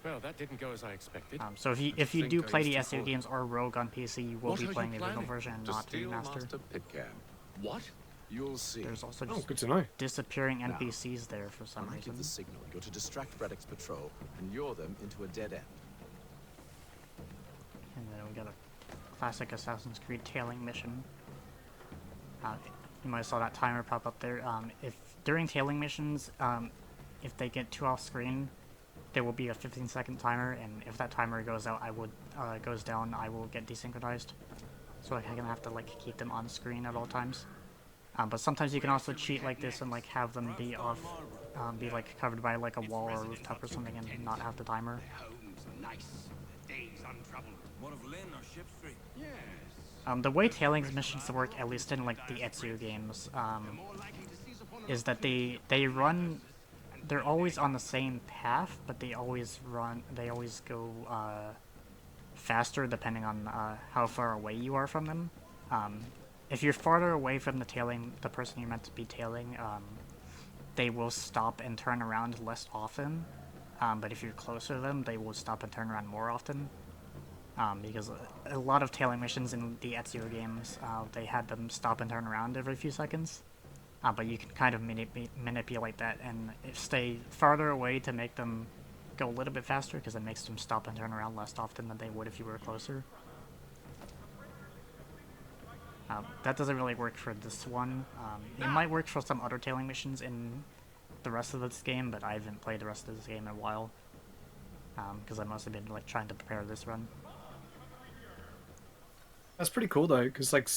[SPEAKER 6] Well, that didn't go as I expected.
[SPEAKER 1] So if you
[SPEAKER 6] think
[SPEAKER 1] do
[SPEAKER 6] I
[SPEAKER 1] play the
[SPEAKER 6] used to
[SPEAKER 1] Ezio
[SPEAKER 6] call it.
[SPEAKER 1] games or Rogue on PC, you will
[SPEAKER 6] What
[SPEAKER 1] be
[SPEAKER 6] are you
[SPEAKER 1] playing the original
[SPEAKER 6] planning?
[SPEAKER 1] version and
[SPEAKER 5] To
[SPEAKER 1] not the
[SPEAKER 5] steal
[SPEAKER 1] remaster.
[SPEAKER 5] Master Pitcairn.
[SPEAKER 6] What?
[SPEAKER 5] You'll see.
[SPEAKER 1] There's also
[SPEAKER 2] Oh,
[SPEAKER 1] just
[SPEAKER 2] good to know.
[SPEAKER 1] disappearing
[SPEAKER 5] Now,
[SPEAKER 1] NPCs there for some
[SPEAKER 5] When I
[SPEAKER 1] reason.
[SPEAKER 5] give the signal, you're to distract Braddock's patrol and lure them into a dead end.
[SPEAKER 1] And then we got a classic Assassin's Creed tailing mission. You might have saw that timer pop up there. If during tailing missions, if they get too off screen, there will be a 15-second timer, and if that timer goes out, goes down, I will get desynchronized. So like, I'm gonna have to like keep them on screen at all times. But sometimes you can also cheat like this and like have them be off, be like covered by like a wall or a rooftop or something, and not have the timer.
[SPEAKER 8] Homes are nice. Days untroubled. What of Lynn or Ship Street? Yes.
[SPEAKER 1] The way tailings missions work, at least in like the Ezio games, is that they run they're always on the same path, but they always go faster depending on how far away you are from them. If you're farther away from the person you're meant to be tailing, they will stop and turn around less often. But if you're closer to them, they will stop and turn around more often. Because a lot of tailing missions in the Ezio games, they had them stop and turn around every few seconds. But you can kind of manipulate that and stay farther away to make them go a little bit faster, because it makes them stop and turn around less often than they would if you were closer. That doesn't really work for this one. It might work for some other tailing missions in the rest of this game, but I haven't played the rest of this game in a while. Because I've mostly been like trying to prepare this run.
[SPEAKER 2] That's pretty cool though, because like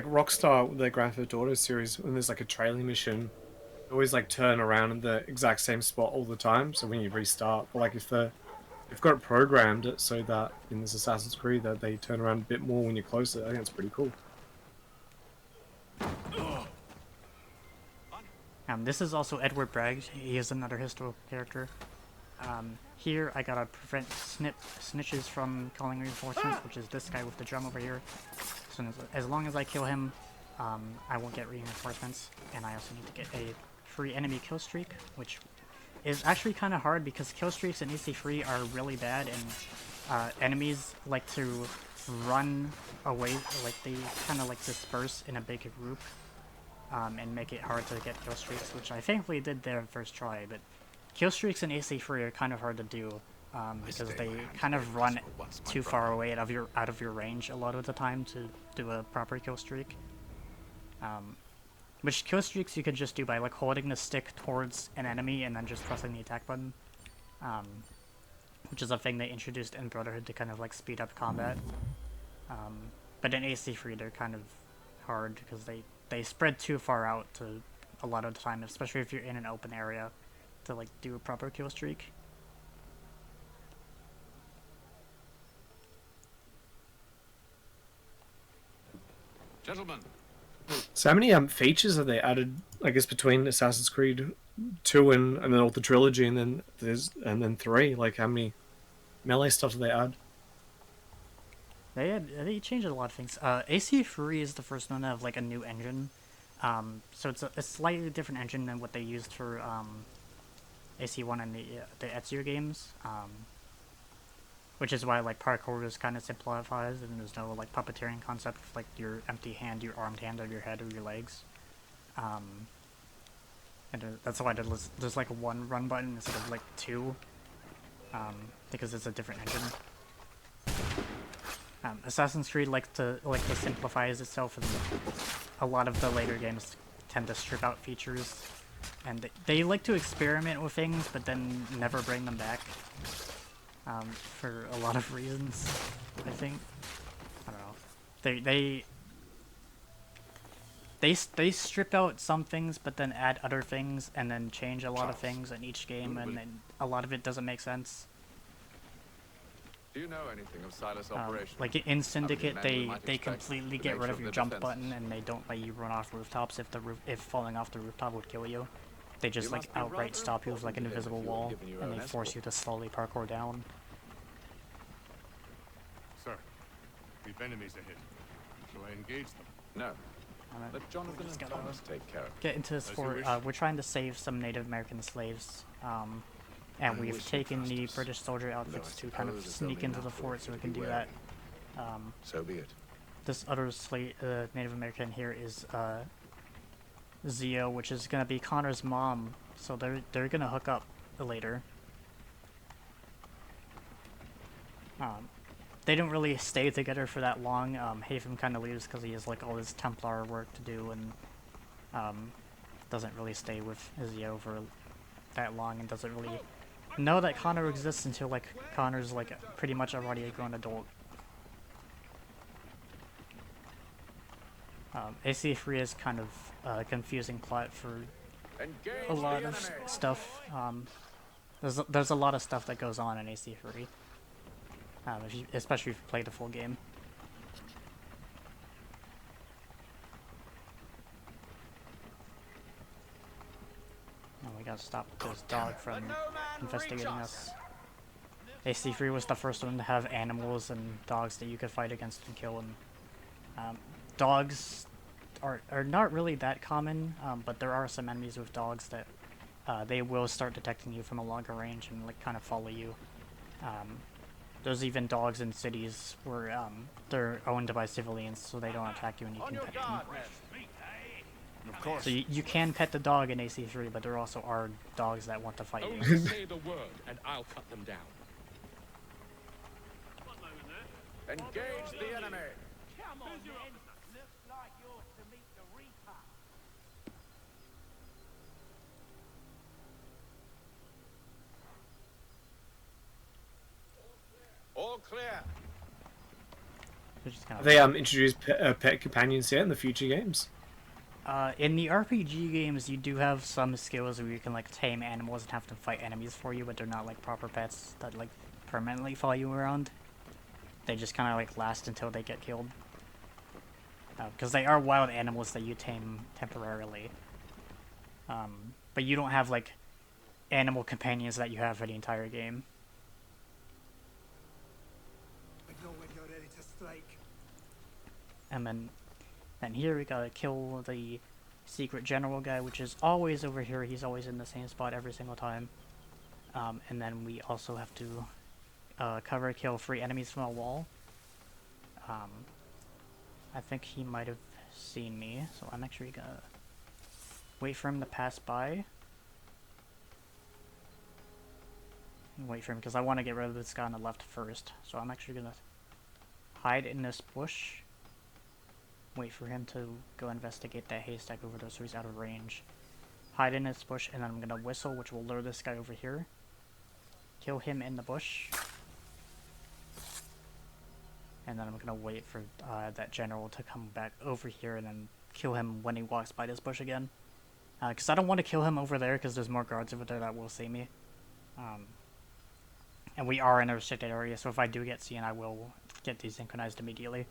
[SPEAKER 2] Rockstar with their Grand Theft Auto series, when there's like a trailing mission, they always like turn around in the exact same spot all the time. So when you restart, but like if they've got it programmed so that in this Assassin's Creed that they turn around a bit more when you're closer, I think that's pretty cool.
[SPEAKER 1] This is also Edward Bragg. He is another historical character. Here I gotta prevent snitches from calling reinforcements, which is this guy with the drum over here. So as long as I kill him, I won't get reinforcements, and I also need to get a free enemy kill streak, which is actually kind of hard because kill streaks in EC3 are really bad, and enemies like to run away, like they kind of like disperse in a big group, and make it hard to get kill streaks, which I thankfully did there first try, but kill streaks in AC3 are kind of hard to do, because they kind of run too far away out of your range a lot of the time to do a proper kill streak. Which kill streaks you can just do by like holding the stick towards an enemy and then just pressing the attack button, which is a thing they introduced in Brotherhood to kind of like speed up combat. But in AC3 they're kind of hard because they spread too far out to a lot of the time, especially if you're in an open area, to like do a proper kill streak.
[SPEAKER 8] Gentlemen.
[SPEAKER 2] So how many features have they added, I guess, between Assassin's Creed 2 and then all the trilogy and then 3? Like how many melee stuff do they add?
[SPEAKER 1] They changed a lot of things. AC3 is the first one to have like a new engine. So it's a slightly different engine than what they used for AC1 and the Ezio games. Which is why like parkour is kind of simplified, and there's no like puppeteering concept with like your empty hand, your armed hand, or your head, or your legs. And that's why there's like one run button instead of like two, because it's a different engine. Assassin's Creed likes to simplify itself, and a lot of the later games tend to strip out features, and they like to experiment with things, but then never bring them back. For a lot of reasons, I think. I don't know. They strip out some things, but then add other things, and then change a lot of things in each game, and then a lot of it doesn't make sense.
[SPEAKER 5] Do you know anything of Silas' operation?
[SPEAKER 1] Like in Syndicate, they completely get rid of your jump button, and they don't let you run off rooftops if falling off the rooftop would kill you. They just like outright stop you with like an invisible wall, and they force you to slowly parkour down.
[SPEAKER 6] Sir, we've enemies ahead. Shall I engage them?
[SPEAKER 5] No. Let Jonathan and Thomas take care of it.
[SPEAKER 1] Get into this fort. We're trying to save some Native American slaves, and we've taken the British soldier outfits to kind of sneak into the fort so we can do that.
[SPEAKER 5] So be it.
[SPEAKER 1] This other Native American here is Zio, which is gonna be Connor's mom, so they're gonna hook up later. They don't really stay together for that long. Hatham kind of leaves because he has like all his Templar work to do, and doesn't really stay with Zio for that long, and doesn't really know that Connor exists until like Connor's like pretty much already a grown adult. AC3 is kind of a confusing plot for a lot of stuff. There's a lot of stuff that goes on in AC3, especially if you play the full game. Oh, we got gonna stop this dog from investigating us. AC3 was the first one to have animals and dogs that you could fight against and kill, and dogs are not really that common, but there are some enemies with dogs that they will start detecting you from a longer range and like kind of follow you. There's even dogs in cities where they're owned by civilians, so they don't attack you and you can pet them.
[SPEAKER 3] Of course.
[SPEAKER 1] So you can pet the dog in AC3, but there also are dogs that want to fight you.
[SPEAKER 6] Only say the word, and I'll cut them down.
[SPEAKER 3] Engage the enemy.
[SPEAKER 7] Come on, then. Looks like you're to meet the Reaper.
[SPEAKER 3] All clear.
[SPEAKER 1] So just kind
[SPEAKER 2] Have
[SPEAKER 1] of,
[SPEAKER 2] they introduced pet companions yet in the future games?
[SPEAKER 1] in the RPG games, you do have some skills where you can like tame animals and have them fight enemies for you, but they're not like proper pets that like permanently follow you around. They just kind of like last until they get killed. Because they are wild animals that you tame temporarily. But you don't have like animal companions that you have for the entire game.
[SPEAKER 3] I know when you're ready to strike.
[SPEAKER 1] And then here we gotta kill the secret general guy, which is always over here. He's always in the same spot every single time. And then we also have to cover kill 3 enemies from a wall. I think he might have seen me, so I'm actually gonna wait for him to pass by. And wait for him because I want to get rid of this guy on the left first. So I'm actually gonna hide in this bush. Wait for him to go investigate that haystack over there so he's out of range. Hide in this bush, and then I'm gonna whistle, which will lure this guy over here. Kill him in the bush. And then I'm gonna wait for that general to come back over here and then kill him when he walks by this bush again. Because I don't want to kill him over there because there's more guards over there that will see me. And we are in a restricted area, so if I do get seen, I will get desynchronized immediately.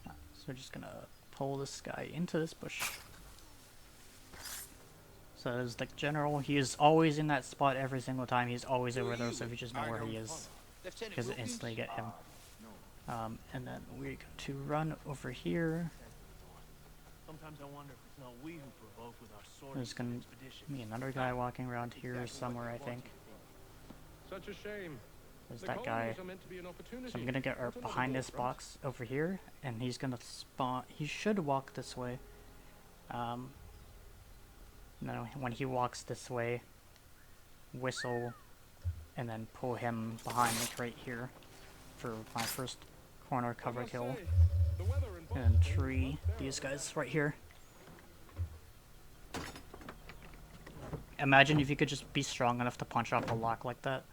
[SPEAKER 1] So we're just gonna pull this guy into this bush. So there's the general. He is always in that spot every single time. He's always over there, so if you just know where he is, you can instantly get him. And then we're going to run over here.
[SPEAKER 9] Sometimes I wonder if it's not we who provoke with our sword.
[SPEAKER 1] There's gonna be another guy walking around here somewhere, I think.
[SPEAKER 6] Such a shame.
[SPEAKER 1] There's
[SPEAKER 6] The
[SPEAKER 1] that guy.
[SPEAKER 6] colonies are meant to be an opportunity,
[SPEAKER 1] So I'm gonna get
[SPEAKER 6] not another
[SPEAKER 1] behind this
[SPEAKER 6] war front.
[SPEAKER 1] box over here, and he's gonna spawn. He should walk this way. No, when he walks this way, whistle, and then pull him behind the crate here for my first corner cover kill.
[SPEAKER 6] The weather in
[SPEAKER 1] And
[SPEAKER 6] Boston
[SPEAKER 1] tree
[SPEAKER 6] was not
[SPEAKER 1] these
[SPEAKER 6] fair.
[SPEAKER 1] guys right here. Imagine if you could just be strong enough to punch off a lock like that.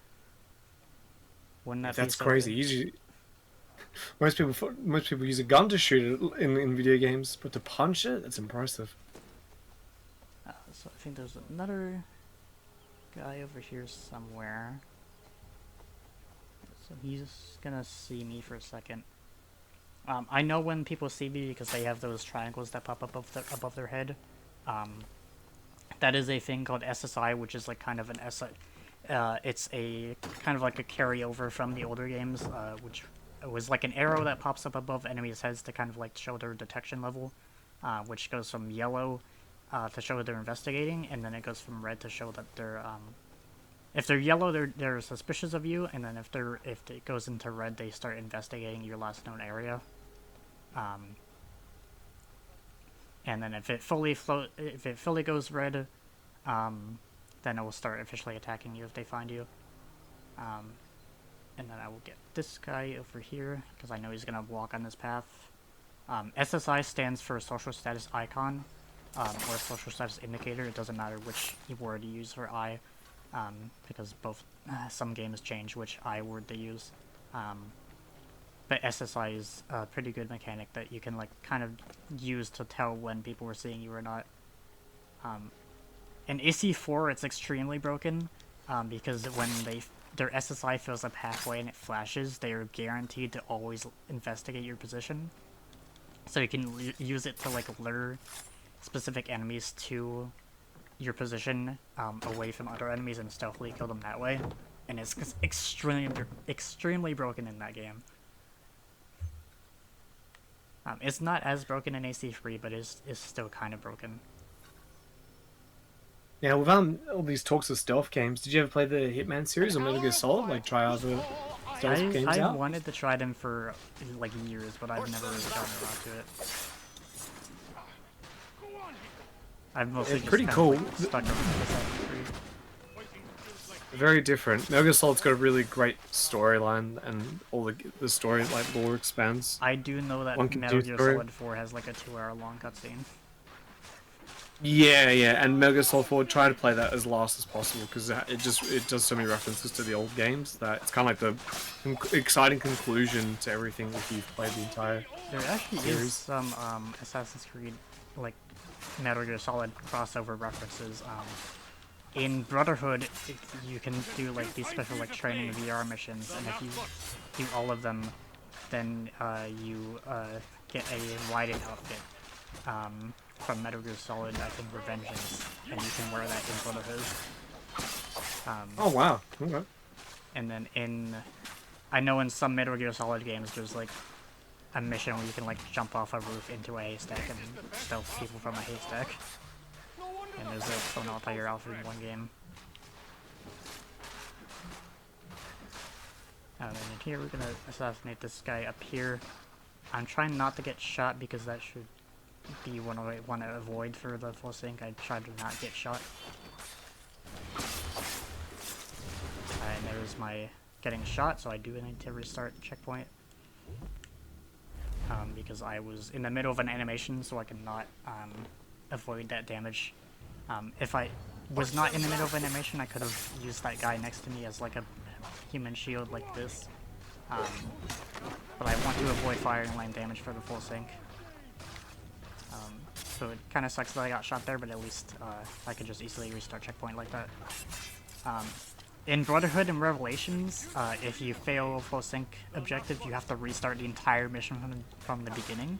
[SPEAKER 1] Wouldn't that be
[SPEAKER 2] That's
[SPEAKER 1] so
[SPEAKER 2] crazy.
[SPEAKER 1] good?
[SPEAKER 2] Usually, most people use a gun to shoot it in video games, but to punch it, that's impressive.
[SPEAKER 1] So I think there's another guy over here somewhere. So he's gonna see me for a second. I know when people see me because they have those triangles that pop up above their head. That is a thing called SSI, which is like kind of an SI. It's a kind of like a carryover from the older games, which was like an arrow that pops up above enemies' heads to kind of like show their detection level, which goes from yellow to show they're investigating, and then it goes from red to show that they're if they're yellow, they're suspicious of you, and then if it goes into red, they start investigating your last known area. And then if it fully goes red, then it will start officially attacking you if they find you. And then I will get this guy over here because I know he's gonna walk on this path. SSI stands for Social Status Icon, or Social Status Indicator. It doesn't matter which word you use for I, because both some games change which I word they use. But SSI is a pretty good mechanic that you can like kind of use to tell when people are seeing you or not. In AC4, it's extremely broken because when their SSI fills up halfway and it flashes, they are guaranteed to always investigate your position. So you can use it to like lure specific enemies to your position, away from other enemies, and stealthily kill them that way. And it's extremely broken in that game. It's not as broken in AC3, but it's still kind of broken.
[SPEAKER 2] Yeah, with all these talks of stealth games, did you ever play the Hitman series or Metal Gear Solid? Like, try other stealth games
[SPEAKER 1] I
[SPEAKER 2] out?
[SPEAKER 1] wanted to try them for like years, but I've never gotten around to it. I've mostly just
[SPEAKER 2] pretty
[SPEAKER 1] kind
[SPEAKER 2] cool.
[SPEAKER 1] of, like, stuck on Assassin's Creed.
[SPEAKER 2] Very different. Metal Gear Solid's got a really great storyline, and all the story, like, lore expands.
[SPEAKER 1] I do know that
[SPEAKER 2] One can
[SPEAKER 1] Metal
[SPEAKER 2] do
[SPEAKER 1] Gear
[SPEAKER 2] story.
[SPEAKER 1] Solid 4 has like a 2-hour long cutscene.
[SPEAKER 2] Yeah, and Metal Gear Solid 4, try to play that as last as possible, because it does so many references to the old games that it's kind of like the exciting conclusion to everything if you've played the entire
[SPEAKER 1] There actually
[SPEAKER 2] series.
[SPEAKER 1] is some Assassin's Creed, like, Metal Gear Solid crossover references. In Brotherhood, you can do like these special like training VR missions, and if you do all of them, then you get a riding outfit from Metal Gear Solid, I think Revengeance, and you can wear that in Brotherhood.
[SPEAKER 2] Oh wow, okay.
[SPEAKER 1] And then I know in some Metal Gear Solid games there's like a mission where you can like jump off a roof into a haystack and stealth people from a haystack. And there's a phone outfire outfit in one game. And then in here we're gonna assassinate this guy up here. I'm trying not to get shot because that should be one I want to avoid for the full sync. I try to not get shot. And there's my getting shot, so I do need to restart checkpoint. Because I was in the middle of an animation, so I cannot avoid that damage. If I was not in the middle of an animation, I could have used that guy next to me as like a human shield like this. But I want to avoid firing line damage for the full sync. So it kind of sucks that I got shot there, but at least I could just easily restart checkpoint like that. In Brotherhood and Revelations, if you fail a full sync objective, you have to restart the entire mission from the beginning,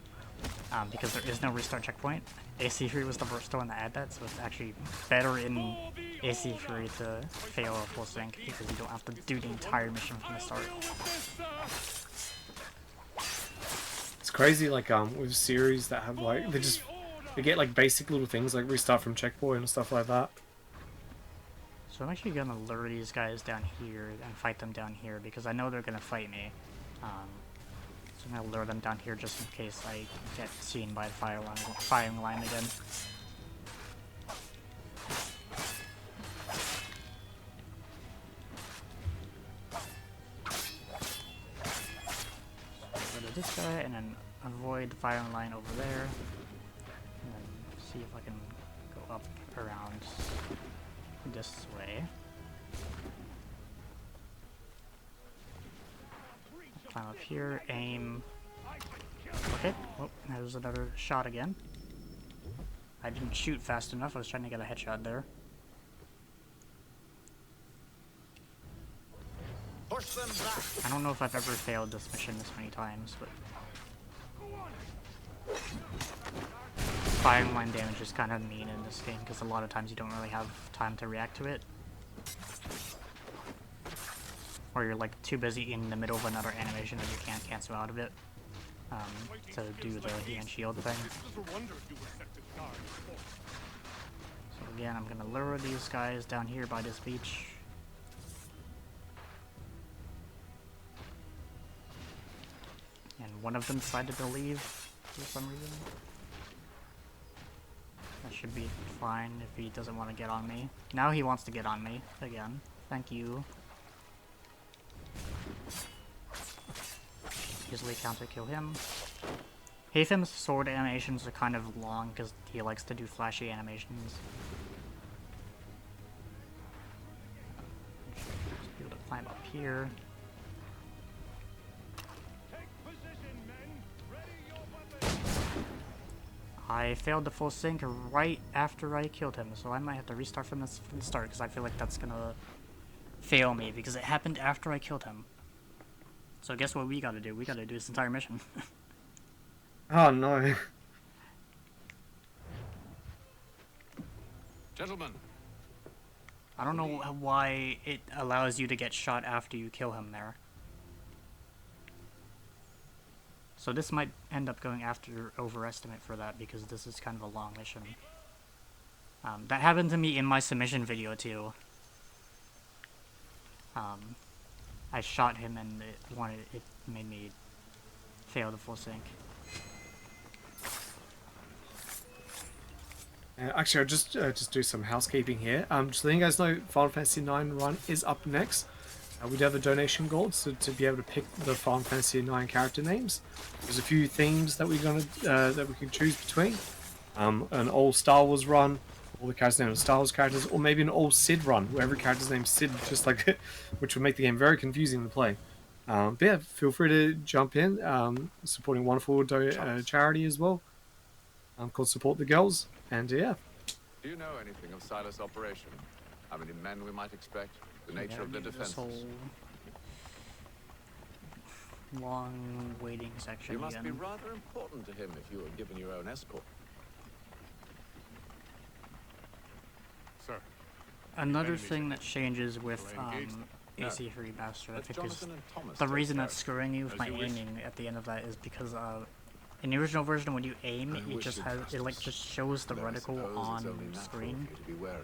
[SPEAKER 1] because there is no restart checkpoint. AC3 was the first one to add that, so it's actually better in AC3 to fail a full sync, because you don't have to do the entire mission from the start.
[SPEAKER 2] It's crazy, like with series that have like they get like basic little things like restart from checkpoint and stuff like that.
[SPEAKER 1] So I'm actually gonna lure these guys down here and fight them down here because I know they're gonna fight me. So I'm gonna lure them down here just in case I get seen by the firing line again. So go to this guy and then avoid the firing line over there. And then see if I can go up around this way. Climb up here, aim. Okay, oh, there's another shot again. I didn't shoot fast enough, I was trying to get a headshot there.
[SPEAKER 5] Push them back.
[SPEAKER 1] I don't know if I've ever failed this mission this many times, but firing line damage is kind of mean in this game because a lot of times you don't really have time to react to it. Or you're like too busy in the middle of another animation that you can't cancel out of it to do the hand shield thing. So again, I'm gonna lure these guys down here by this beach. And one of them decided to leave for some reason. That should be fine if he doesn't want to get on me. Now he wants to get on me again. Thank you. Easily counter kill him. Haytham's sword animations are kind of long because he likes to do flashy animations. Just be able to climb up here. I failed the full sync right after I killed him, so I might have to restart from the start because I feel like that's gonna fail me because it happened after I killed him. So guess what we gotta do? We gotta do this entire mission.
[SPEAKER 2] Oh no.
[SPEAKER 8] Gentlemen,
[SPEAKER 1] I don't know why it allows you to get shot after you kill him there. So this might end up going after overestimate for that because this is kind of a long mission. That happened to me in my submission video too. I shot him and it made me fail the full sync.
[SPEAKER 2] Actually, I'll just do some housekeeping here. Just letting you guys know, Final Fantasy IX run is up next. We do have a donation goal to be able to pick the Final Fantasy IX character names. There's a few themes that we're gonna that we can choose between. An old Star Wars run, all the characters named Star Wars characters, or maybe an old Sid run where every character's named Sid, just like it, which would make the game very confusing to play. But yeah, feel free to jump in, supporting a wonderful charity as well, called Support the Girls. And yeah.
[SPEAKER 5] Do you know anything of Silas' operation? How many men we might expect? The nature of the defenses?
[SPEAKER 1] This whole long waiting section
[SPEAKER 5] You must
[SPEAKER 1] again.
[SPEAKER 5] be rather important to him if you were given your own escort.
[SPEAKER 8] sir.
[SPEAKER 1] Another thing that changes with
[SPEAKER 5] No.
[SPEAKER 1] AC Remastered, I
[SPEAKER 5] Let
[SPEAKER 1] think, is
[SPEAKER 5] Jonathan and Thomas
[SPEAKER 1] the
[SPEAKER 5] take
[SPEAKER 1] reason
[SPEAKER 5] care
[SPEAKER 1] that's
[SPEAKER 5] of it.
[SPEAKER 1] screwing you with
[SPEAKER 8] As
[SPEAKER 1] my
[SPEAKER 8] you wish.
[SPEAKER 1] aiming at the end of that is because in the original version, when you aim,
[SPEAKER 5] I
[SPEAKER 1] it
[SPEAKER 5] wish
[SPEAKER 1] just
[SPEAKER 5] you'd
[SPEAKER 1] has
[SPEAKER 5] trust
[SPEAKER 1] it like
[SPEAKER 5] us.
[SPEAKER 1] just shows the
[SPEAKER 5] Though I
[SPEAKER 1] reticle
[SPEAKER 5] suppose it's
[SPEAKER 1] on
[SPEAKER 5] only natural
[SPEAKER 1] screen.
[SPEAKER 5] for you to be wary.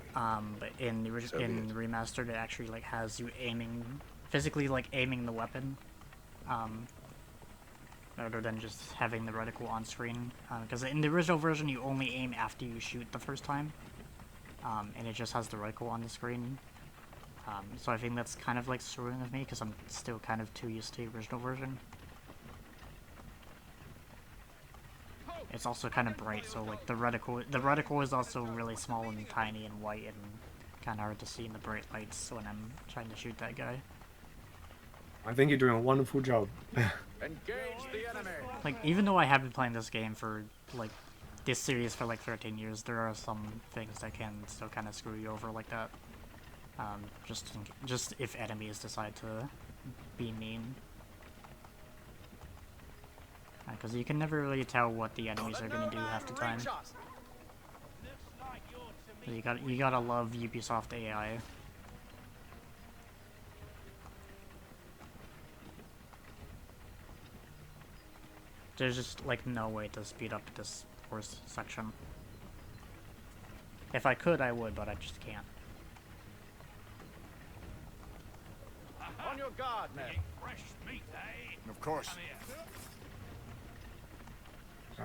[SPEAKER 1] But in the
[SPEAKER 5] So be it.
[SPEAKER 1] Remastered, it actually like has you aiming, physically like aiming the weapon, rather than just having the reticle on screen. Because in the original version, you only aim after you shoot the first time, and it just has the reticle on the screen. So I think that's kind of like screwing with me because I'm still kind of too used to the original version. It's also kind of bright, so like the reticle is also really small and tiny and white and kind of hard to see in the bright lights when I'm trying to shoot that guy.
[SPEAKER 2] I think you're doing a wonderful job.
[SPEAKER 5] Engage the enemy!
[SPEAKER 1] Like, even though I have been playing this game for, like, this series for like 13 years, there are some things that can still kind of screw you over like that. Just if enemies decide to be mean. Because you can never really tell what the enemies are gonna do half the time. So you gotta love Ubisoft AI. There's just like no way to speed up this horse section. If I could, I would, but I just can't.
[SPEAKER 5] On your guard, men!
[SPEAKER 8] Fresh meat, eh?
[SPEAKER 3] Of course.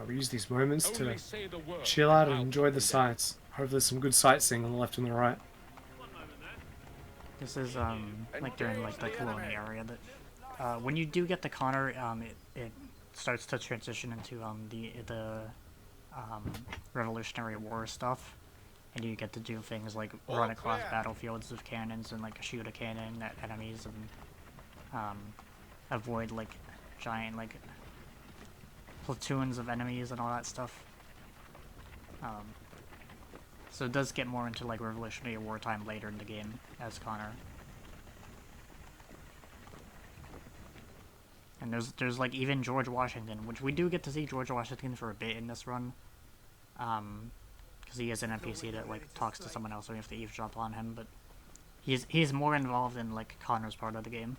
[SPEAKER 2] We use these moments to
[SPEAKER 6] Only say the word.
[SPEAKER 2] chill out and
[SPEAKER 6] I'll
[SPEAKER 2] enjoy the
[SPEAKER 6] come down.
[SPEAKER 2] sights. Hopefully there's some good sightseeing on the left and the right.
[SPEAKER 1] This is like during like the colony area that when you do get the Connor, it starts to transition into the Revolutionary War stuff, and you get to do things like run across battlefields with cannons and like shoot a cannon at enemies and avoid like giant like platoons of enemies and all that stuff. So it does get more into like Revolutionary War time later in the game as Connor. And there's like even George Washington, which we do get to see George Washington for a bit in this run. Because he is an NPC that like talks to someone else, so we have to eavesdrop on him, but he's more involved in like Connor's part of the game.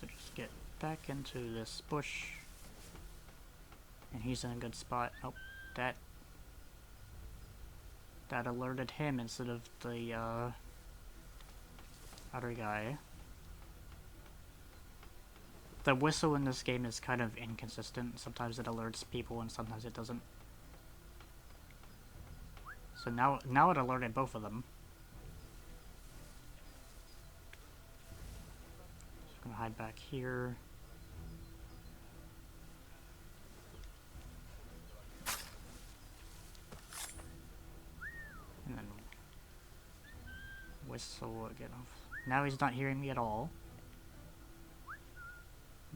[SPEAKER 1] So just get back into this bush. And he's in a good spot. Oh, that alerted him instead of the other guy. The whistle in this game is kind of inconsistent. Sometimes it alerts people and sometimes it doesn't. So now it alerted both of them. Just gonna hide back here. And then whistle again. Now he's not hearing me at all.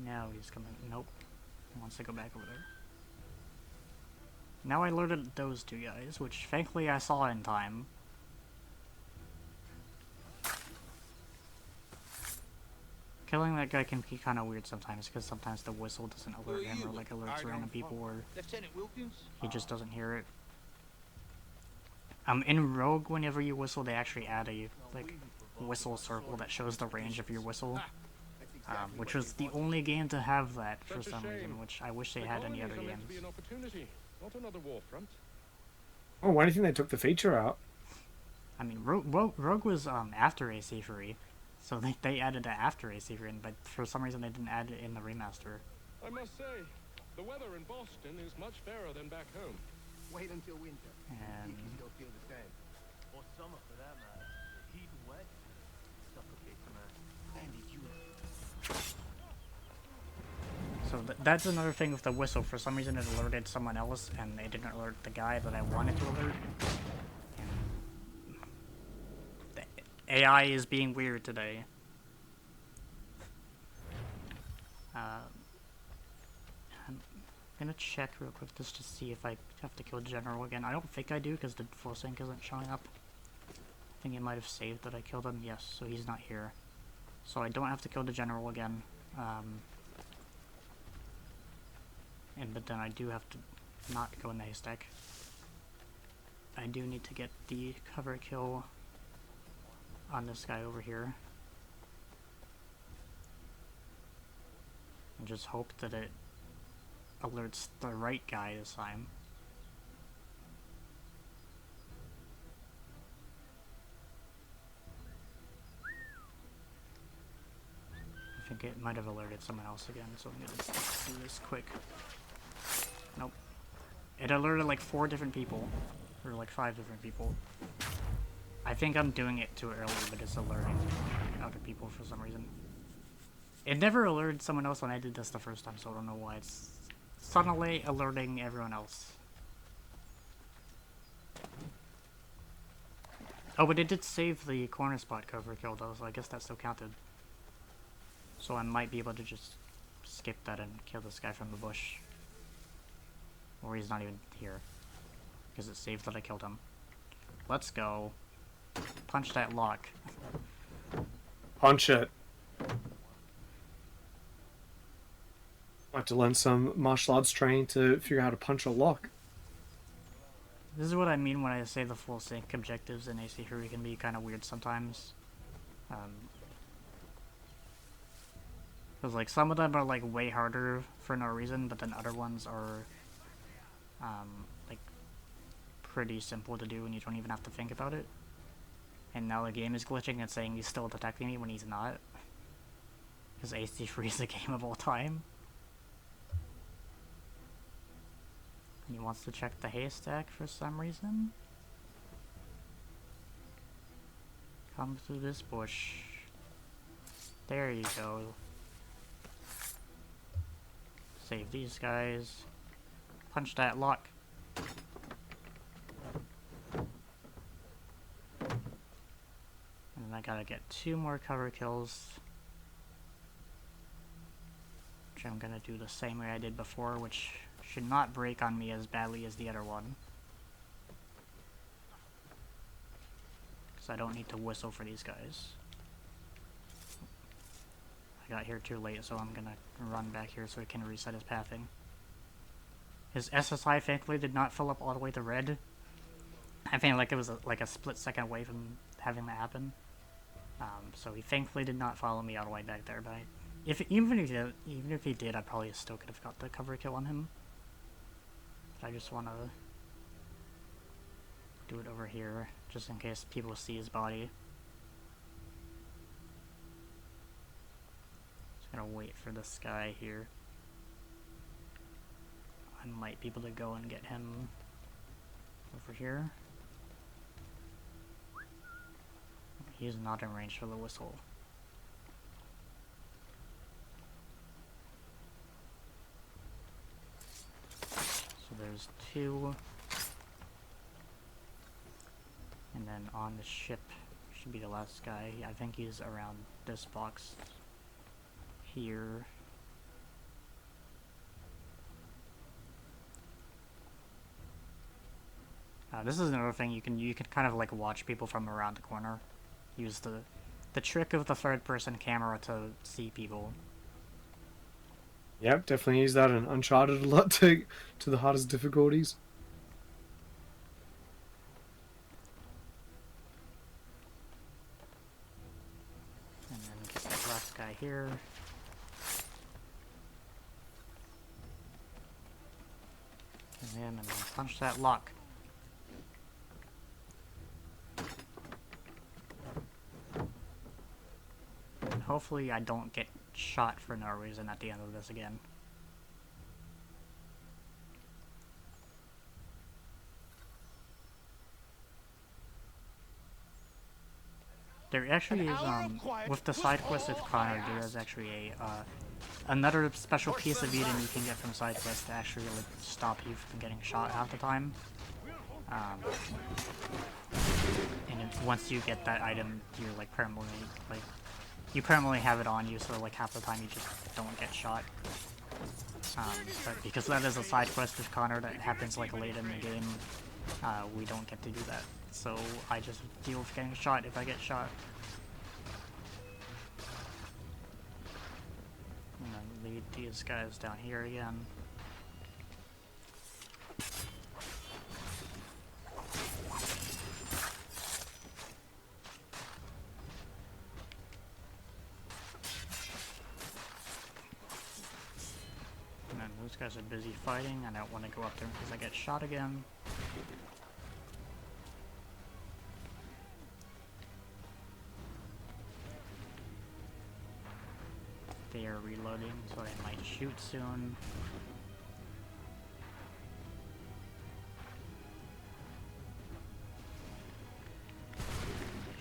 [SPEAKER 1] Now he's coming. Nope. He wants to go back over there. Now I alerted those two guys, which thankfully I saw in time. Killing that guy can be kind of weird sometimes, because sometimes the whistle doesn't alert him, or like alerts random people, or
[SPEAKER 8] Lieutenant Wilkins?
[SPEAKER 1] he just doesn't hear it. In Rogue, whenever you whistle, they actually add a, like, whistle circle that shows the range of your whistle. Which was the only game to have that for some reason, which I wish they had any other games.
[SPEAKER 6] Be an opportunity, not another war front.
[SPEAKER 2] Oh, why do you think they took the feature out?
[SPEAKER 1] I mean, Rogue was after AC3, so they added it after AC3, but for some reason they didn't add it in the remaster.
[SPEAKER 6] I must say, the weather in Boston is much fairer than back home.
[SPEAKER 8] Wait until winter.
[SPEAKER 1] And
[SPEAKER 8] You still feel the same.
[SPEAKER 9] Or summer for that matter. The heat and wet suffocates a man.
[SPEAKER 8] Andy, you...
[SPEAKER 1] so that's another thing with the whistle. For some reason it alerted someone else, and it didn't alert the guy that I wanted to alert. And the AI is being weird today. I'm gonna check real quick just to see if I have to kill General again. I don't think I do, because the full sync isn't showing up. I think it might have saved that I killed him. Yes, so he's not here. So I don't have to kill the General again. But then I do have to not go in the haystack. I do need to get the cover kill on this guy over here. And just hope that it alerts the right guy this time. I think it might have alerted someone else again, so I'm gonna do this quick. Nope. It alerted like 4 different people. Or like 5 different people. I think I'm doing it too early, but it's alerting other people for some reason. It never alerted someone else when I did this the first time, so I don't know why it's suddenly alerting everyone else. Oh, but it did save the corner spot cover kill though, so I guess that still counted. So I might be able to just skip that and kill this guy from the bush. Or he's not even here. Because it saved that I killed him. Let's go. Punch that lock.
[SPEAKER 2] Punch it. I have to learn some martial arts training to figure out how to punch a lock.
[SPEAKER 1] This is what I mean when I say the full sync objectives in AC3 can be kind of weird sometimes. Because like some of them are like way harder for no reason, but then other ones are like pretty simple to do and you don't even have to think about it. And now the game is glitching and saying he's still detecting me when he's not. Because AC3 is a game of all time. And he wants to check the haystack for some reason. Come through this bush. There you go. Save these guys. Punch that lock. And then I gotta get 2 more cover kills. Which I'm gonna do the same way I did before, which should not break on me as badly as the other one. Because I don't need to whistle for these guys. I got here too late, so I'm gonna run back here so it can reset his pathing. His SSI thankfully did not fill up all the way to red. I think like it was like a split second away from having that happen. So he thankfully did not follow me all the way back there, but even if he did, I probably still could have got the cover kill on him. But I just want to do it over here, just in case people see his body. Just gonna wait for this guy here. I might be able to go and get him over here. He's not in range for the whistle. So there's 2. And then on the ship should be the last guy. I think he's around this box here. This is another thing you can kind of like watch people from around the corner. Use the the trick of the third-person camera to see people.
[SPEAKER 2] Yep, definitely use that in Uncharted a lot to the hardest difficulties.
[SPEAKER 1] And then get that last guy here. And then punch that lock. And hopefully I don't get shot for no reason at the end of this again. There actually is, with the side quest with Connor, there is actually a, another special piece of Eden you can get from side quests to actually, like, stop you from getting shot half the time. And once you get that item, you're, like, permanently, like, you permanently have it on you, so, like, half the time you just don't get shot. But because that is a side quest with Connor that happens, like, late in the game, we don't get to do that. So I just deal with getting shot if I get shot. And then lead these guys down here again. And then those guys are busy fighting. I don't want to go up there because I get shot again. They are reloading, so I might shoot soon.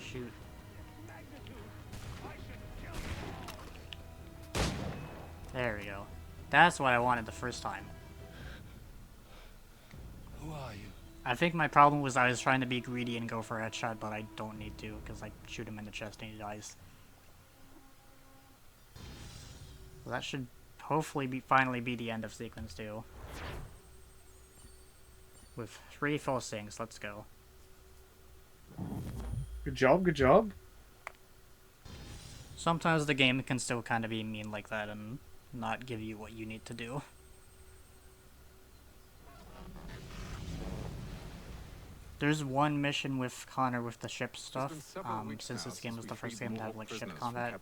[SPEAKER 1] Shoot. There we go. That's what I wanted the first time.
[SPEAKER 8] Who are you?
[SPEAKER 1] I think my problem was I was trying to be greedy and go for a headshot, but I don't need to, because I shoot him in the chest and he dies. So that should hopefully finally be the end of sequence 2. With 3 full sinks, let's go.
[SPEAKER 2] Good job, good job.
[SPEAKER 1] Sometimes the game can still kind of be mean like that and not give you what you need to do. There's one mission with Connor with the ship stuff, since this game was the first game to have like ship combat.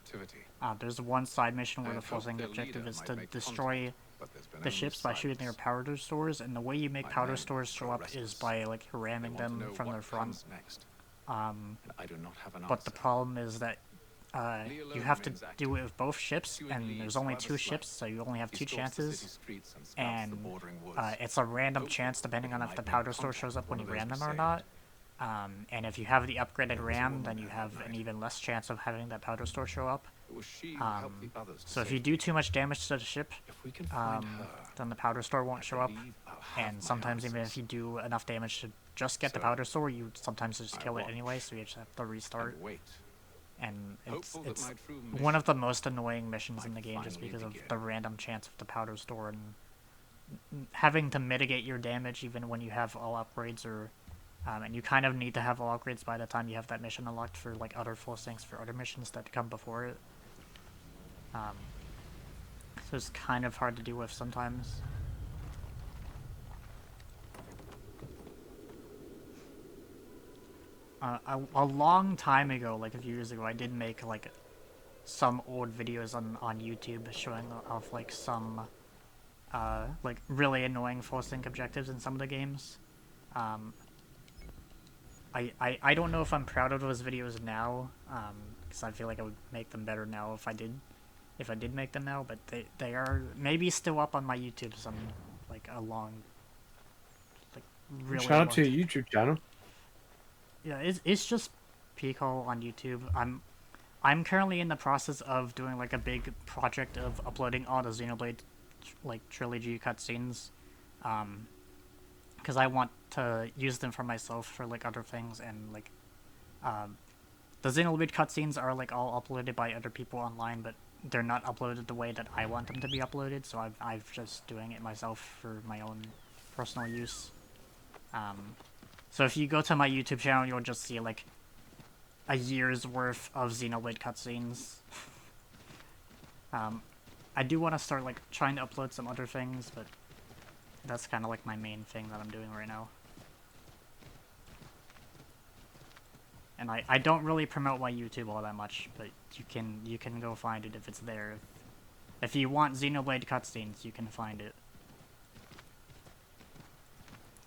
[SPEAKER 1] There's one side mission where the full thing objective is to destroy the ships by shooting their powder stores, and the way you make powder stores show up is by like ramming them from their front. But the problem is that you have to do it with both ships, and there's only 2 ships, so you only have 2 chances, and it's a random chance depending on if the powder store shows up when you ram them or not. And if you have the upgraded ram, then you have an even less chance of having that powder store show up. So if you do too much damage to the ship, then the powder store won't show up, and sometimes even if you do enough damage to just get the powder store, you sometimes just kill it anyway, so you just have to restart. And it's one of the most annoying missions in the game just because of the random chance of the powder store and having to mitigate your damage even when you have all upgrades, or and you kind of need to have all upgrades by the time you have that mission unlocked for like other full sinks for other missions that come before it. So it's kind of hard to deal with sometimes. A long time ago, like a few years ago, I did make like some old videos on YouTube showing off like some like really annoying full sync objectives in some of the games. I don't know if I'm proud of those videos now, because I feel like I would make them better now if I did make them now, but they are maybe still up on my YouTube some like a long, like really
[SPEAKER 2] Shout out to your YouTube channel.
[SPEAKER 1] Yeah, it's just pcol on YouTube. I'm currently in the process of doing like a big project of uploading all the Xenoblade like trilogy cutscenes, because I want to use them for myself for like other things, and like the Xenoblade cutscenes are like all uploaded by other people online, but they're not uploaded the way that I want them to be uploaded, so I'm just doing it myself for my own personal use. So if you go to my YouTube channel, you'll just see like a year's worth of Xenoblade cutscenes. I do want to start like trying to upload some other things, but that's kind of like my main thing that I'm doing right now. And I don't really promote my YouTube all that much, but you can go find it if it's there. If you want Xenoblade cutscenes, you can find it.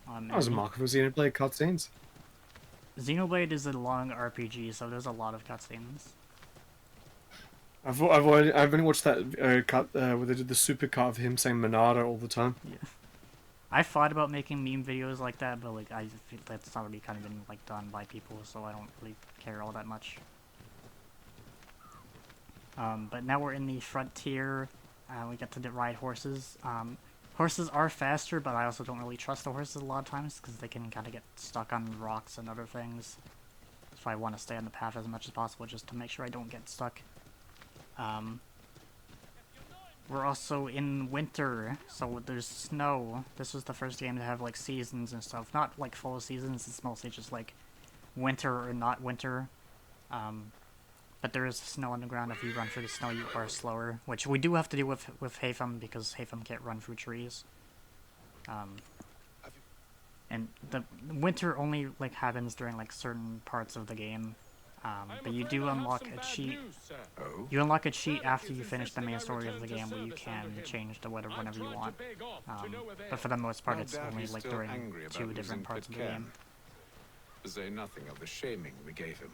[SPEAKER 2] That was a mark for Xenoblade cutscenes.
[SPEAKER 1] Xenoblade is a long RPG, so there's a lot of cutscenes.
[SPEAKER 2] I've only watched that cut where they did the super cut of him saying Monada all the time.
[SPEAKER 1] Yeah. I thought about making meme videos like that, but like I feel that's already kind of been like done by people, so I don't really care all that much. But now we're in the frontier. We get to ride horses. Horses are faster, but I also don't really trust the horses a lot of times because they can kind of get stuck on rocks and other things. So I want to stay on the path as much as possible just to make sure I don't get stuck. We're also in winter, so there's snow. This was the first game to have like seasons and stuff. Not like full seasons, it's mostly just like winter or not winter. But there is snow on the ground. If you run through the snow, you are slower, which we do have to do with Haytham because Haytham can't run through trees. And the winter only like happens during like certain parts of the game. But you do unlock a cheat. You unlock a cheat after you finish the main story of the game where you can change the weather whenever you want. But for the most part, it's only like during 2 different parts of the game.
[SPEAKER 5] To say nothing of the shaming we gave him.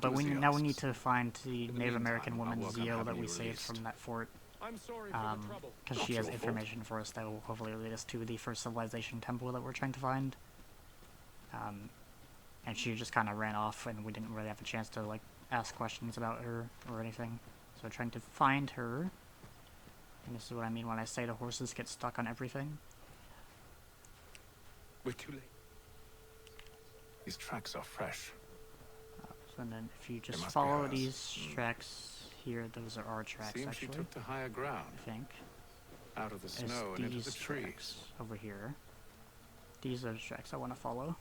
[SPEAKER 1] But now we need to find the Native American woman Zio that we saved from that fort. Because she has information for us that will hopefully lead us to the first civilization temple that we're trying to find. And she just kind of ran off, and we didn't really have a chance to like ask questions about her or anything. So we're trying to find her. And this is what I mean when I say the horses get stuck on everything.
[SPEAKER 5] We're too late. These tracks are fresh.
[SPEAKER 1] So then if you just follow these tracks here, those are our tracks.
[SPEAKER 5] Seems
[SPEAKER 1] actually.
[SPEAKER 5] she took to higher ground.
[SPEAKER 1] I think.
[SPEAKER 5] Out of the snow and into the trees.
[SPEAKER 1] Tracks over here. These are the tracks I want to follow.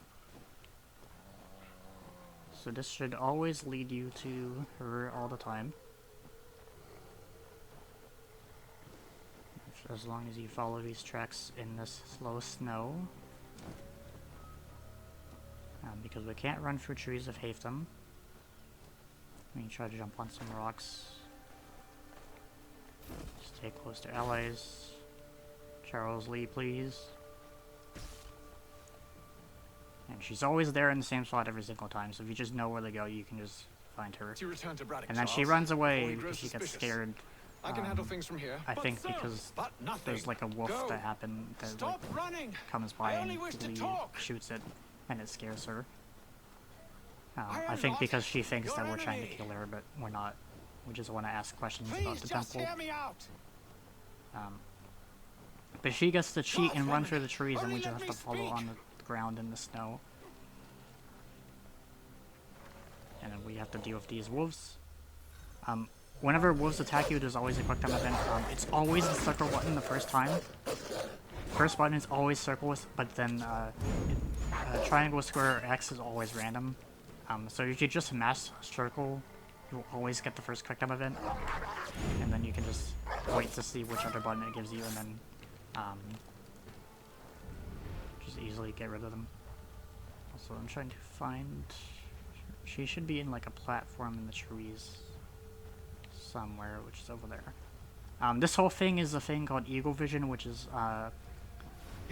[SPEAKER 1] So this should always lead you to her all the time. As long as you follow these tracks in this slow snow. Because we can't run through trees of Haytham. Let me try to jump on some rocks. Stay close to allies. Charles Lee, please. And she's always there in the same spot every single time, so if you just know where to go, you can just find her. And then she runs away because she gets scared.
[SPEAKER 5] I can handle things from here.
[SPEAKER 1] I think because there's like a wolf that happened that like, comes by and Lee shoots it, and it scares her. I think because she thinks that we're trying to kill her, but we're not. We just want to ask questions about the temple. But she gets to cheat and run through the trees, and we just have to follow on the ground in the snow. And then we have to deal with these wolves. Whenever wolves attack you, there's always a quick time event. It's always the circle button the first time. First button is always circle, but then triangle, square, or X is always random. So if you just mash circle, you'll always get the first quick time event. And then you can just wait to see which other button it gives you, and then just easily get rid of them. Also, I'm trying to find... She should be in like a platform in the trees somewhere, which is over there. This whole thing is a thing called Eagle Vision, which is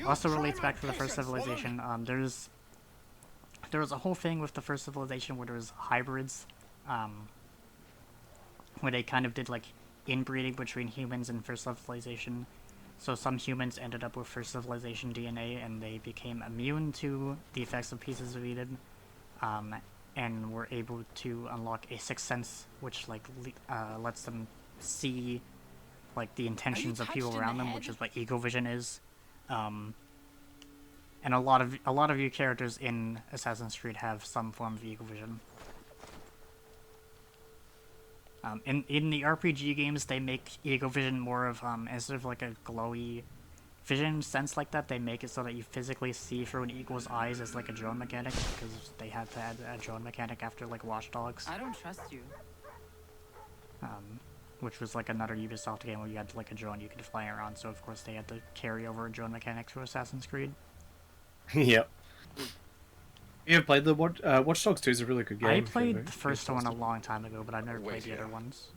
[SPEAKER 1] also relates back to the first civilization. There was a whole thing with the first civilization where there was hybrids, where they kind of did like inbreeding between humans and first civilization. So some humans ended up with first civilization DNA, and they became immune to the effects of pieces of Eden, and were able to unlock a sixth sense, which like lets them see like the intentions of people around them, which is what Eagle Vision is. And a lot of your characters in Assassin's Creed have some form of Eagle Vision. In the RPG games, they make Eagle Vision more of instead of like a glowy vision sense like that, they make it so that you physically see through an equal's eyes as like a drone mechanic, because they had to add a drone mechanic after like Watch Dogs.
[SPEAKER 10] I don't trust you.
[SPEAKER 1] Which was like another Ubisoft game where you had like a drone you could fly around, so of course they had to carry over a drone mechanic to Assassin's Creed.
[SPEAKER 2] Yep. You have played the Watch Dogs 2 is a really good game.
[SPEAKER 1] I played the first one a long time ago, but I've never played the other ones.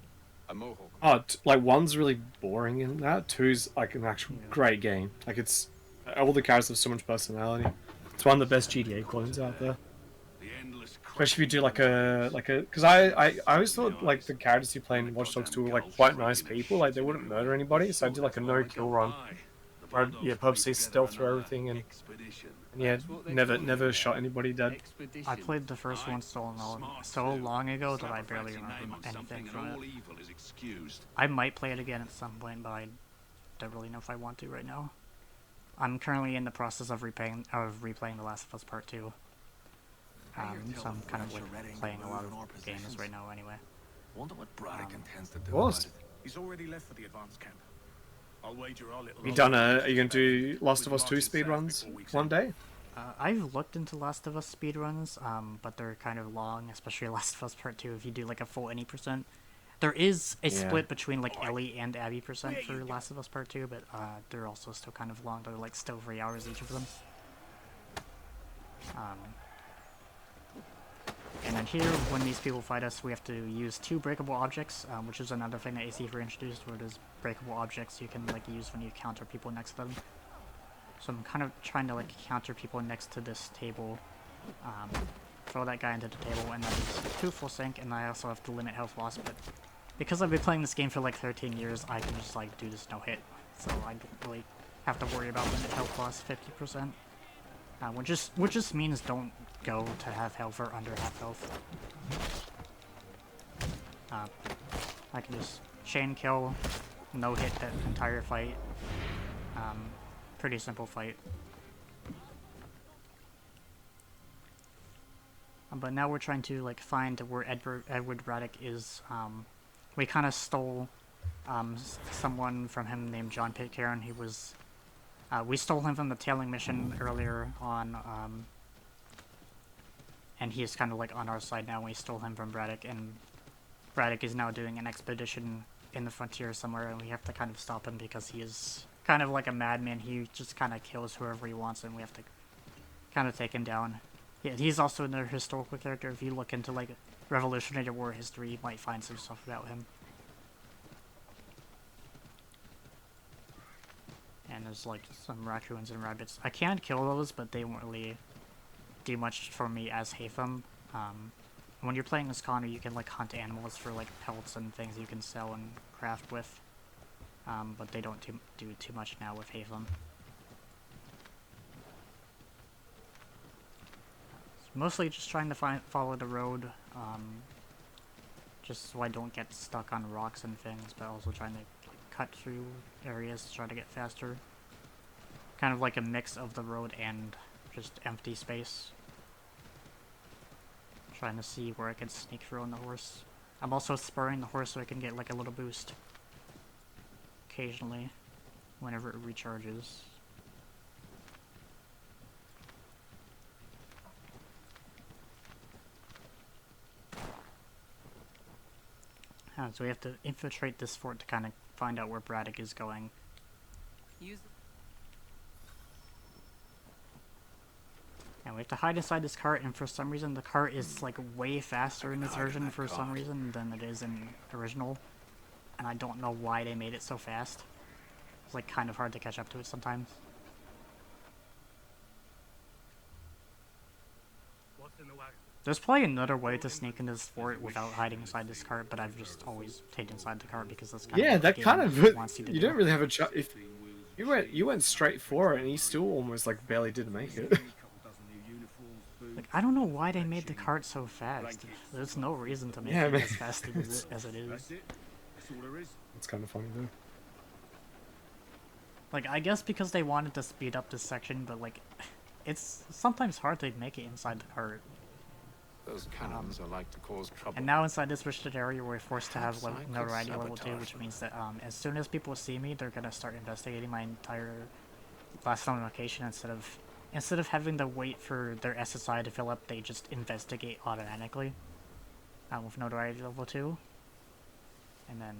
[SPEAKER 5] A mohawk.
[SPEAKER 2] Oh, like 1's really boring in that. 2's like an actual great game. Like it's all the characters have so much personality. It's one of the best GTA clones out there. Especially if you do like a because I always thought like the characters you play in Watch Dogs 2 were like quite nice people, like they wouldn't murder anybody, so I did like a no kill run where I'd purposely stealth through everything and yeah, never shot anybody dead.
[SPEAKER 1] I played the first one so long ago that I barely remember anything from it. I might play it again at some point, but I don't really know if I want to right now. I'm currently in the process of replaying The Last of Us Part 2. So I'm kind of like playing a lot of games right now anyway.
[SPEAKER 8] Wonder what Braddock intends to do.
[SPEAKER 2] What?
[SPEAKER 8] He's already left for the advance camp. I'll wager our little.
[SPEAKER 2] Are you gonna do Last of Us 2 speedruns one day?
[SPEAKER 1] I've looked into Last of Us speedruns, but they're kind of long, especially Last of Us Part 2 if you do like a full any percent. There is a split between like Ellie and Abby percent for Last of Us Part 2, but they're also still kind of long. They're like still 3 hours each of them. And then here, when these people fight us, we have to use 2 breakable objects, which is another thing that AC4 introduced, where there's breakable objects you can like use when you counter people next to them. So I'm kind of trying to like counter people next to this table, throw that guy into the table, and then there's 2 full sync, and I also have to limit health loss, but because I've been playing this game for like 13 years, I can just like do this no hit, so I don't really have to worry about limit health loss 50%. Which just means don't go to half health or under half health. I can just chain kill, no hit that entire fight. Pretty simple fight. But now we're trying to like find where Edward Braddock is. We kind of stole someone from him named John Pitcairn. He was. We stole him from the tailing mission earlier on, and he is kind of like on our side now. We stole him from Braddock, and Braddock is now doing an expedition in the frontier somewhere, and we have to kind of stop him because he is kind of like a madman. He just kind of kills whoever he wants, and we have to kind of take him down. Yeah, he's also another historical character. If you look into like Revolutionary War history, you might find some stuff about him. And there's like some raccoons and rabbits. I can't kill those, but they won't really do much for me as Hatham. When you're playing as Connor, you can like hunt animals for like pelts and things you can sell and craft with. But they don't do too much now with Hatham. Mostly just trying to follow the road, just so I don't get stuck on rocks and things, but also trying to cut through areas to try to get faster. Kind of like a mix of the road and just empty space. Trying to see where I can sneak through on the horse. I'm also spurring the horse so I can get like a little boost occasionally whenever it recharges. So we have to infiltrate this fort to kind of find out where Braddock is going. And we have to hide inside this cart, and for some reason the cart is like way faster in this version for some reason than it is in original. And I don't know why they made it so fast. It's like kind of hard to catch up to it sometimes.
[SPEAKER 6] What's in the wagon?
[SPEAKER 1] There's probably another way to sneak into this fort without hiding inside this cart, but I've just always stayed inside the cart because that's kind of
[SPEAKER 2] that kind of
[SPEAKER 1] wants you to
[SPEAKER 2] you
[SPEAKER 1] do.
[SPEAKER 2] don't really have a chance. If you went straight for it, and he still almost like barely did make it.
[SPEAKER 1] Like, I don't know why they made the cart so fast. There's no reason to make it as fast as it is.
[SPEAKER 2] It's kind of funny though.
[SPEAKER 1] Like, I guess because they wanted to speed up this section, but like, it's sometimes hard to make it inside the cart.
[SPEAKER 5] Those cannons are like to cause trouble.
[SPEAKER 1] And now inside this restricted area, we're forced to have notoriety level 2, which means that as soon as people see me, they're gonna start investigating my entire last known location instead of having to wait for their SSI to fill up, they just investigate automatically with notoriety level 2. And then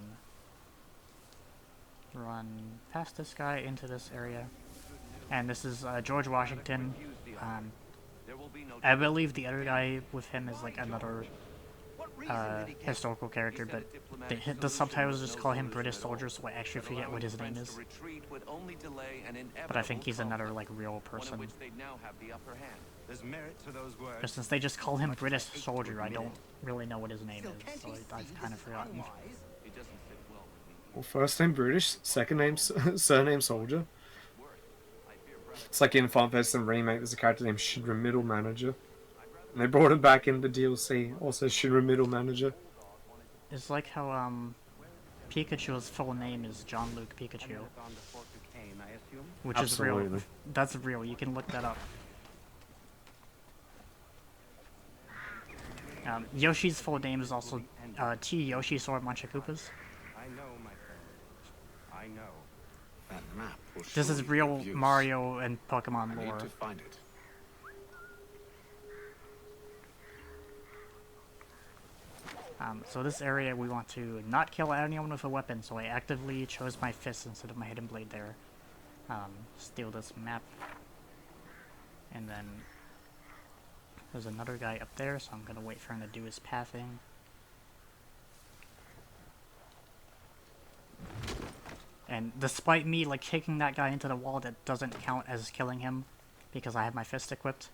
[SPEAKER 1] run past this guy into this area. And this is George Washington. I believe the other guy with him is like another historical character, but the subtitles just call him British soldier, so I actually forget what his name is. But I think he's another like real person. But since they just call him British soldier, I don't really know what his name is, so I've kind of forgotten.
[SPEAKER 2] Well, first name British, second name surname Soldier. It's like in Final Fantasy Remake, there's a character named Shinra Middle Manager. And they brought him back in the DLC, also Shinra Middle Manager.
[SPEAKER 1] It's like how Pikachu's full name is John Luke Pikachu. Which
[SPEAKER 2] Absolutely.
[SPEAKER 1] is real. That's real, you can look that up. Yoshi's full name is also T. Yoshi Sword Manchakoopas.
[SPEAKER 8] I know, my friend. I know.
[SPEAKER 5] That map will
[SPEAKER 1] This is
[SPEAKER 5] surely
[SPEAKER 1] real
[SPEAKER 5] be of use.
[SPEAKER 1] Mario and Pokemon
[SPEAKER 5] I
[SPEAKER 1] lore.
[SPEAKER 5] need to find it.
[SPEAKER 1] So this area we want to not kill anyone with a weapon, so I actively chose my fist instead of my hidden blade there. Steal this map. And then there's another guy up there, so I'm gonna wait for him to do his pathing. And despite me like kicking that guy into the wall, that doesn't count as killing him because I have my fist equipped.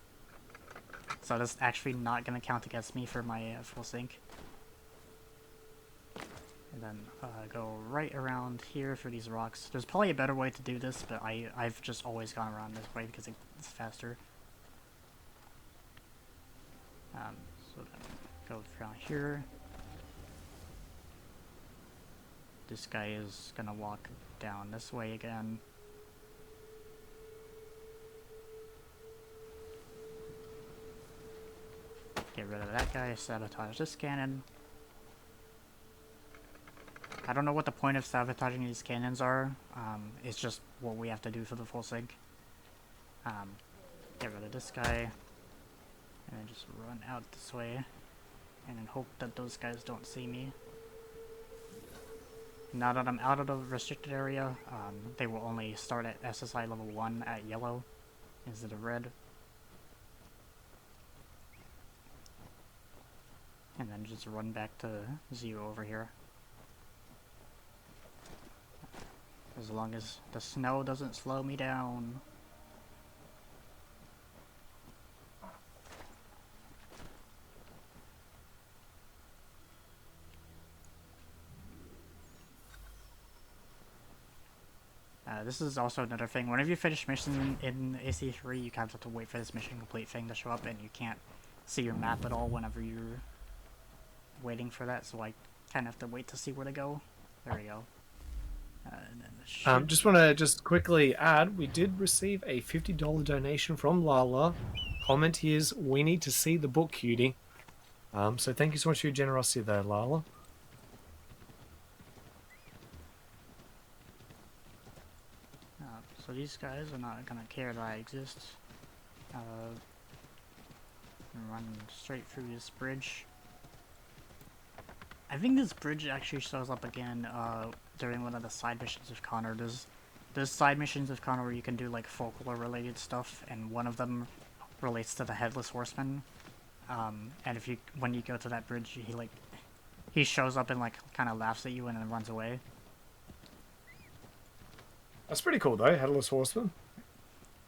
[SPEAKER 1] So that's actually not gonna count against me for my full sync. And then go right around here for these rocks. There's probably a better way to do this, but I've just always gone around this way because it's faster. So then go around here. This guy is gonna walk down this way again. Get rid of that guy, sabotage this cannon. I don't know what the point of sabotaging these cannons are. It's just what we have to do for the full sync. Get rid of this guy. And then just run out this way. And then hope that those guys don't see me. Now that I'm out of the restricted area, they will only start at SSI level 1 at yellow instead of red. And then just run back to 0 over here. As long as the snow doesn't slow me down. This is also another thing. Whenever you finish missions in AC3, you kind of have to wait for this mission complete thing to show up, and you can't see your map at all whenever you're waiting for that, so I kind of have to wait to see where to go. There we go. And then
[SPEAKER 2] Just want to quickly add, we did receive a $50 donation from Lala. Comment here is, we need to see the book, cutie. So thank you so much for your generosity there, Lala.
[SPEAKER 1] So these guys are not gonna care that I exist. Run straight through this bridge. I think this bridge actually shows up again during one of the side missions with Connor. There's side missions with Connor where you can do like folklore related stuff, and one of them relates to the Headless Horseman. And when you go to that bridge, he shows up and like kind of laughs at you and then runs away.
[SPEAKER 2] That's pretty cool though, Headless Horseman.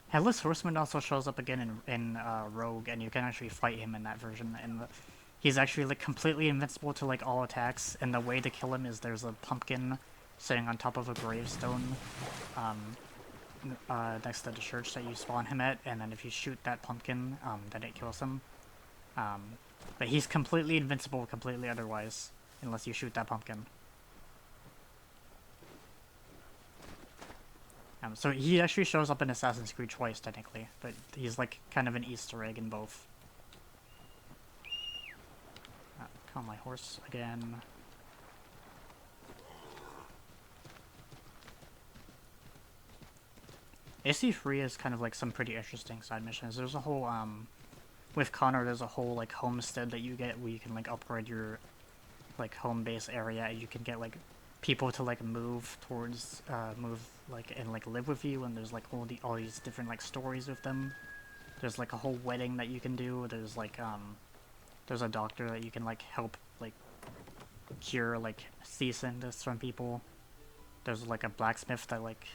[SPEAKER 1] Headless Horseman also shows up again in Rogue, and you can actually fight him in that version. And he's actually like completely invincible to like all attacks. And the way to kill him is there's a pumpkin sitting on top of a gravestone next to the church that you spawn him at. And then if you shoot that pumpkin, then it kills him. But he's completely invincible, completely otherwise, unless you shoot that pumpkin. So he actually shows up in Assassin's Creed twice, technically, but he's like kind of an Easter egg in both. Call my horse again. AC3 is kind of like some pretty interesting side missions. There's a whole, with Connor, there's a whole, like, homestead that you get where you can, like, upgrade your, like, home base area, and you can get, like, people to, like, move towards, like, and, like, live with you, and there's, like, all these different, like, stories with them. There's, like, a whole wedding that you can do. There's, like, there's a doctor that you can, like, help, like, cure, like, cease and desist from people. There's, like, a blacksmith that, like,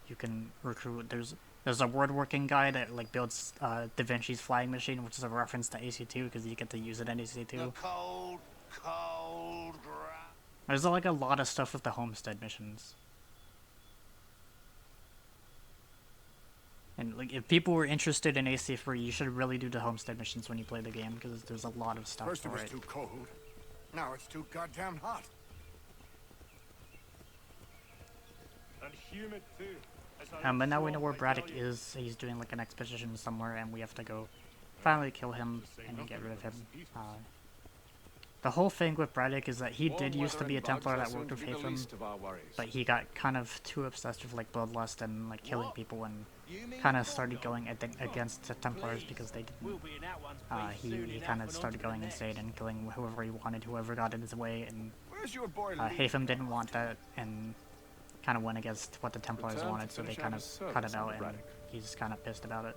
[SPEAKER 1] you can recruit. There's a woodworking guy that, like, builds Da Vinci's flying machine, which is a reference to AC2 because you get to use it in AC2.
[SPEAKER 8] Cold
[SPEAKER 1] There's, like, a lot of stuff with the homestead missions. And, like, if people were interested in AC3, you should really do the homestead missions when you play the game because there's a lot of stuff
[SPEAKER 3] First it
[SPEAKER 1] for
[SPEAKER 3] was
[SPEAKER 1] it.
[SPEAKER 3] too cold. Now it's too goddamn hot.
[SPEAKER 6] And humid too.
[SPEAKER 1] But now we know where Braddock is. He's doing, like, an expedition somewhere, and we have to go finally kill him and get rid of him. The whole thing with Braddock is that he did used to be a Templar that worked with Haytham, but he got kind of too obsessed with, like, bloodlust and, like, killing people, and kind of started going against the Templars because they didn't. He kind of started going insane and killing whoever he wanted, whoever got in his way, and
[SPEAKER 3] Where's your boy
[SPEAKER 1] Haytham didn't want that, and kind of went against what the Templars wanted, so they kind of cut it out, and he's kind of pissed about it.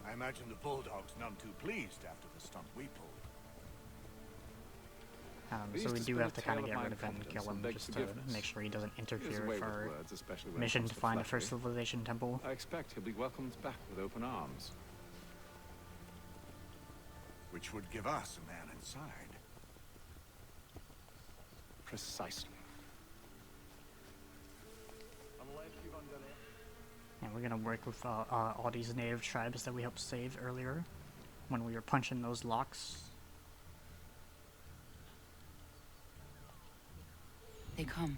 [SPEAKER 3] I imagine the Bulldog's none too pleased after the stunt we pulled.
[SPEAKER 1] So we do have to kind of get rid of him and kill him just to make sure he doesn't interfere with our mission to find the first civilization temple.
[SPEAKER 5] I expect he'll be welcomed back with open arms.
[SPEAKER 3] Which would give us a man inside.
[SPEAKER 5] Precisely.
[SPEAKER 1] And we're gonna work with all these native tribes that we helped save earlier when we were punching those locks.
[SPEAKER 10] They come.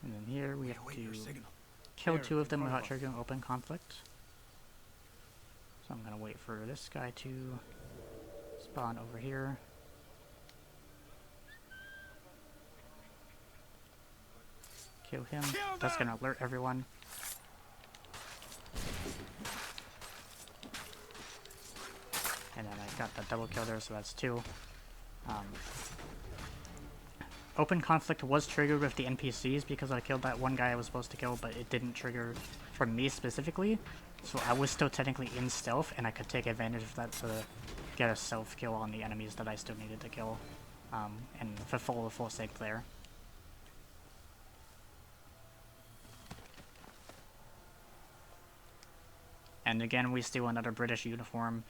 [SPEAKER 1] And then here we have to kill two of them without triggering open conflict. So I'm gonna wait for this guy to spawn over here. Kill him. That's gonna alert everyone. And then I got the double kill there, so that's two. Open conflict was triggered with the NPCs because I killed that one guy I was supposed to kill, but it didn't trigger from me specifically. So I was still technically in stealth, and I could take advantage of that to get a self kill on the enemies that I still needed to kill, and fulfill the full save there. And again, we steal another British uniform.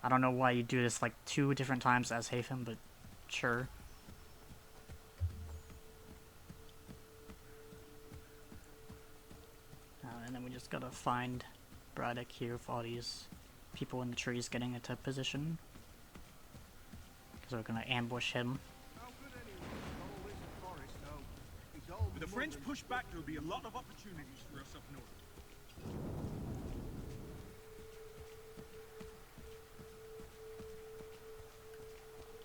[SPEAKER 1] I don't know why you do this like 2 different times as Haytham, but sure. And then we just gotta find Braddock here with all these people in the trees getting into position. Because we're gonna ambush him.
[SPEAKER 8] With the French push back, there'll be a lot of opportunities for us up north.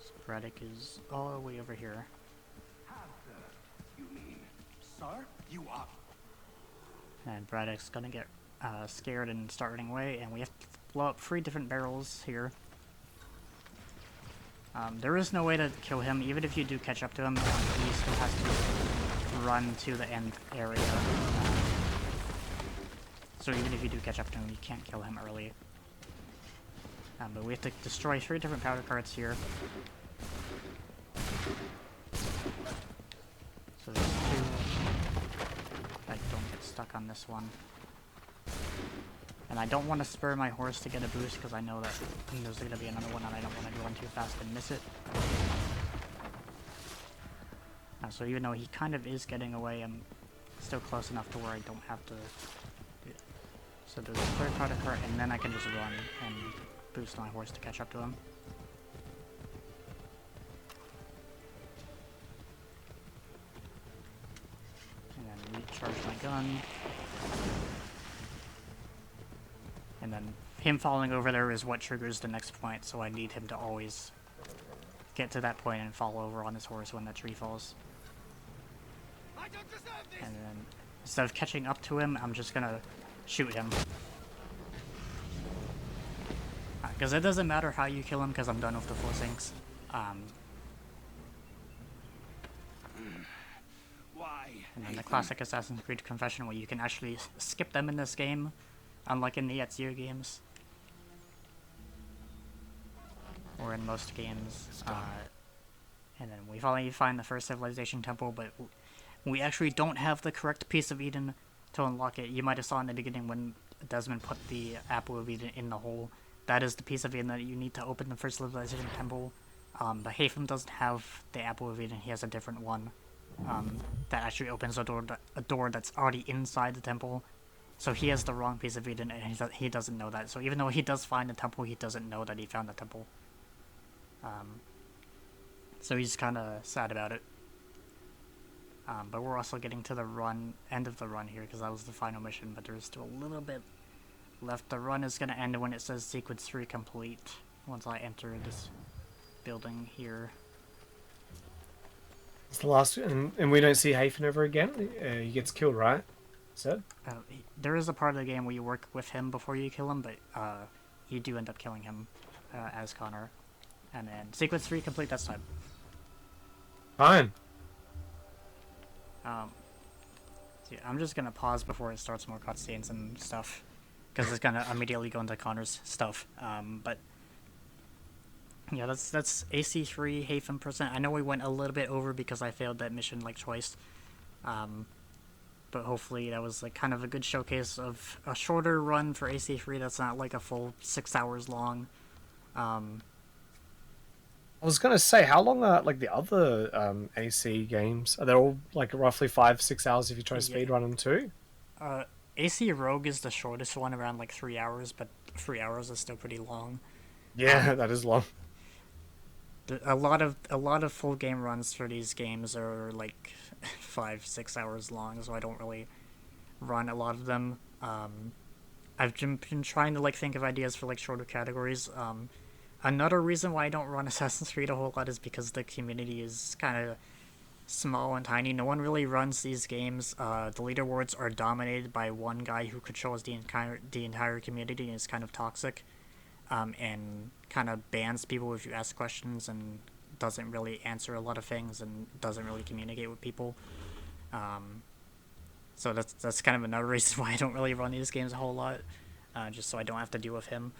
[SPEAKER 1] So Braddock is all the way over here.
[SPEAKER 3] You mean, sir? You are.
[SPEAKER 1] And Braddock's gonna get scared and start running away, and we have to blow up 3 different barrels here. There is no way to kill him, even if you do catch up to him, he still has to run to the end area. So even if you do catch up to him, you can't kill him early. But we have to destroy 3 different powder carts here. So there's 2. I don't get stuck on this one. And I don't want to spur my horse to get a boost because I know that there's going to be another one and I don't want to run too fast and miss it. So even though he kind of is getting away, I'm still close enough to where I don't have to do it. So there's a 3rd powder cart, and then I can just run and boost my horse to catch up to him. And then recharge my gun. And then him falling over there is what triggers the next point, so I need him to always get to that point and fall over on his horse when that tree falls.
[SPEAKER 3] I don't deserve this!
[SPEAKER 1] And then, instead of catching up to him, I'm just gonna shoot him. Because it doesn't matter how you kill him, because I'm done with the forcings.
[SPEAKER 8] Why?
[SPEAKER 1] And then the classic Assassin's Creed confession, where you can actually skip them in this game, unlike in the Ezio games. Or in most games. And then we finally find the first civilization temple, but we actually don't have the correct piece of Eden to unlock it. You might have saw in the beginning when Desmond put the apple of Eden in the hole. That is the piece of Eden that you need to open the first civilization temple. But Haytham doesn't have the apple of Eden. He has a different one that actually opens a door that's already inside the temple. So he has the wrong piece of Eden, and he doesn't know that. So even though he does find the temple, he doesn't know that he found the temple. So he's kind of sad about it. But we're also getting to the end of the run here, because that was the final mission, but there's still a little bit left. The run is going to end when it says sequence 3 complete, once I enter this building here.
[SPEAKER 2] It's the last, and we don't see Haytham ever again. He gets killed, right? Said.
[SPEAKER 1] There is a part of the game where you work with him before you kill him, but you do end up killing him as Connor. And then sequence 3 complete this time.
[SPEAKER 2] Fine.
[SPEAKER 1] So I'm just gonna pause before it starts more cutscenes and stuff, because it's gonna immediately go into Connor's stuff. But yeah, that's AC3 Haytham percent. I know we went a little bit over because I failed that mission like twice. But hopefully that was like kind of a good showcase of a shorter run for AC3 that's not like a full 6 hours long.
[SPEAKER 2] I was gonna say, how long are like the other AC games? Are they all like roughly 5-6 hours if you try to speedrun them too?
[SPEAKER 1] AC Rogue is the shortest one, around like 3 hours, but 3 hours is still pretty long.
[SPEAKER 2] Yeah, that is long.
[SPEAKER 1] A lot of full game runs for these games are like 5-6 hours long, so I don't really run a lot of them. I've been trying to like think of ideas for like shorter categories. Another reason why I don't run Assassin's Creed a whole lot is because the community is kind of small and tiny. No one really runs these games. The leaderboards are dominated by one guy who controls the entire community and is kind of toxic, and kind of bans people if you ask questions and doesn't really answer a lot of things and doesn't really communicate with people. So that's kind of another reason why I don't really run these games a whole lot, just so I don't have to deal with him.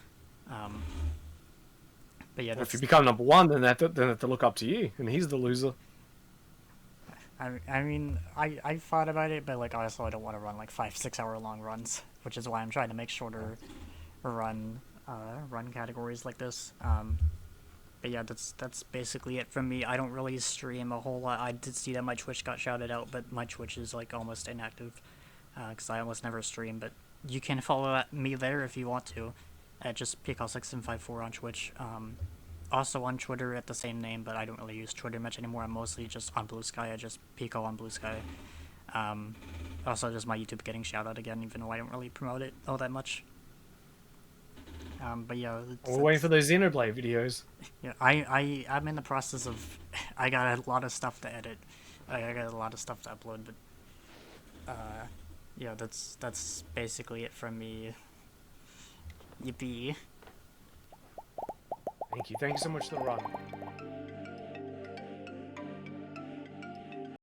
[SPEAKER 1] But yeah,
[SPEAKER 2] if you become number one, then they have to look up to you, and he's the loser.
[SPEAKER 1] I mean, I thought about it, but like also I don't want to run like 5-6 hour long runs, which is why I'm trying to make shorter run categories like this. But yeah, that's basically it from me. I don't really stream a whole lot. I did see that my Twitch got shouted out, but my Twitch is like almost inactive, because I almost never stream. But you can follow me there if you want to, at just pcol6754 on Twitch. Also on Twitter at the same name, but I don't really use Twitter much anymore. I'm mostly just on Blue Sky. I just pcol on Blue Sky. Also just my YouTube getting shout out again, even though I don't really promote it all that much. But yeah,
[SPEAKER 2] we're waiting for those Xenoblade videos.
[SPEAKER 1] Yeah, I'm in the process of. I got a lot of stuff to edit. I got a lot of stuff to upload, but yeah, that's basically it from me. Yippee!
[SPEAKER 2] Thank you so much for the run.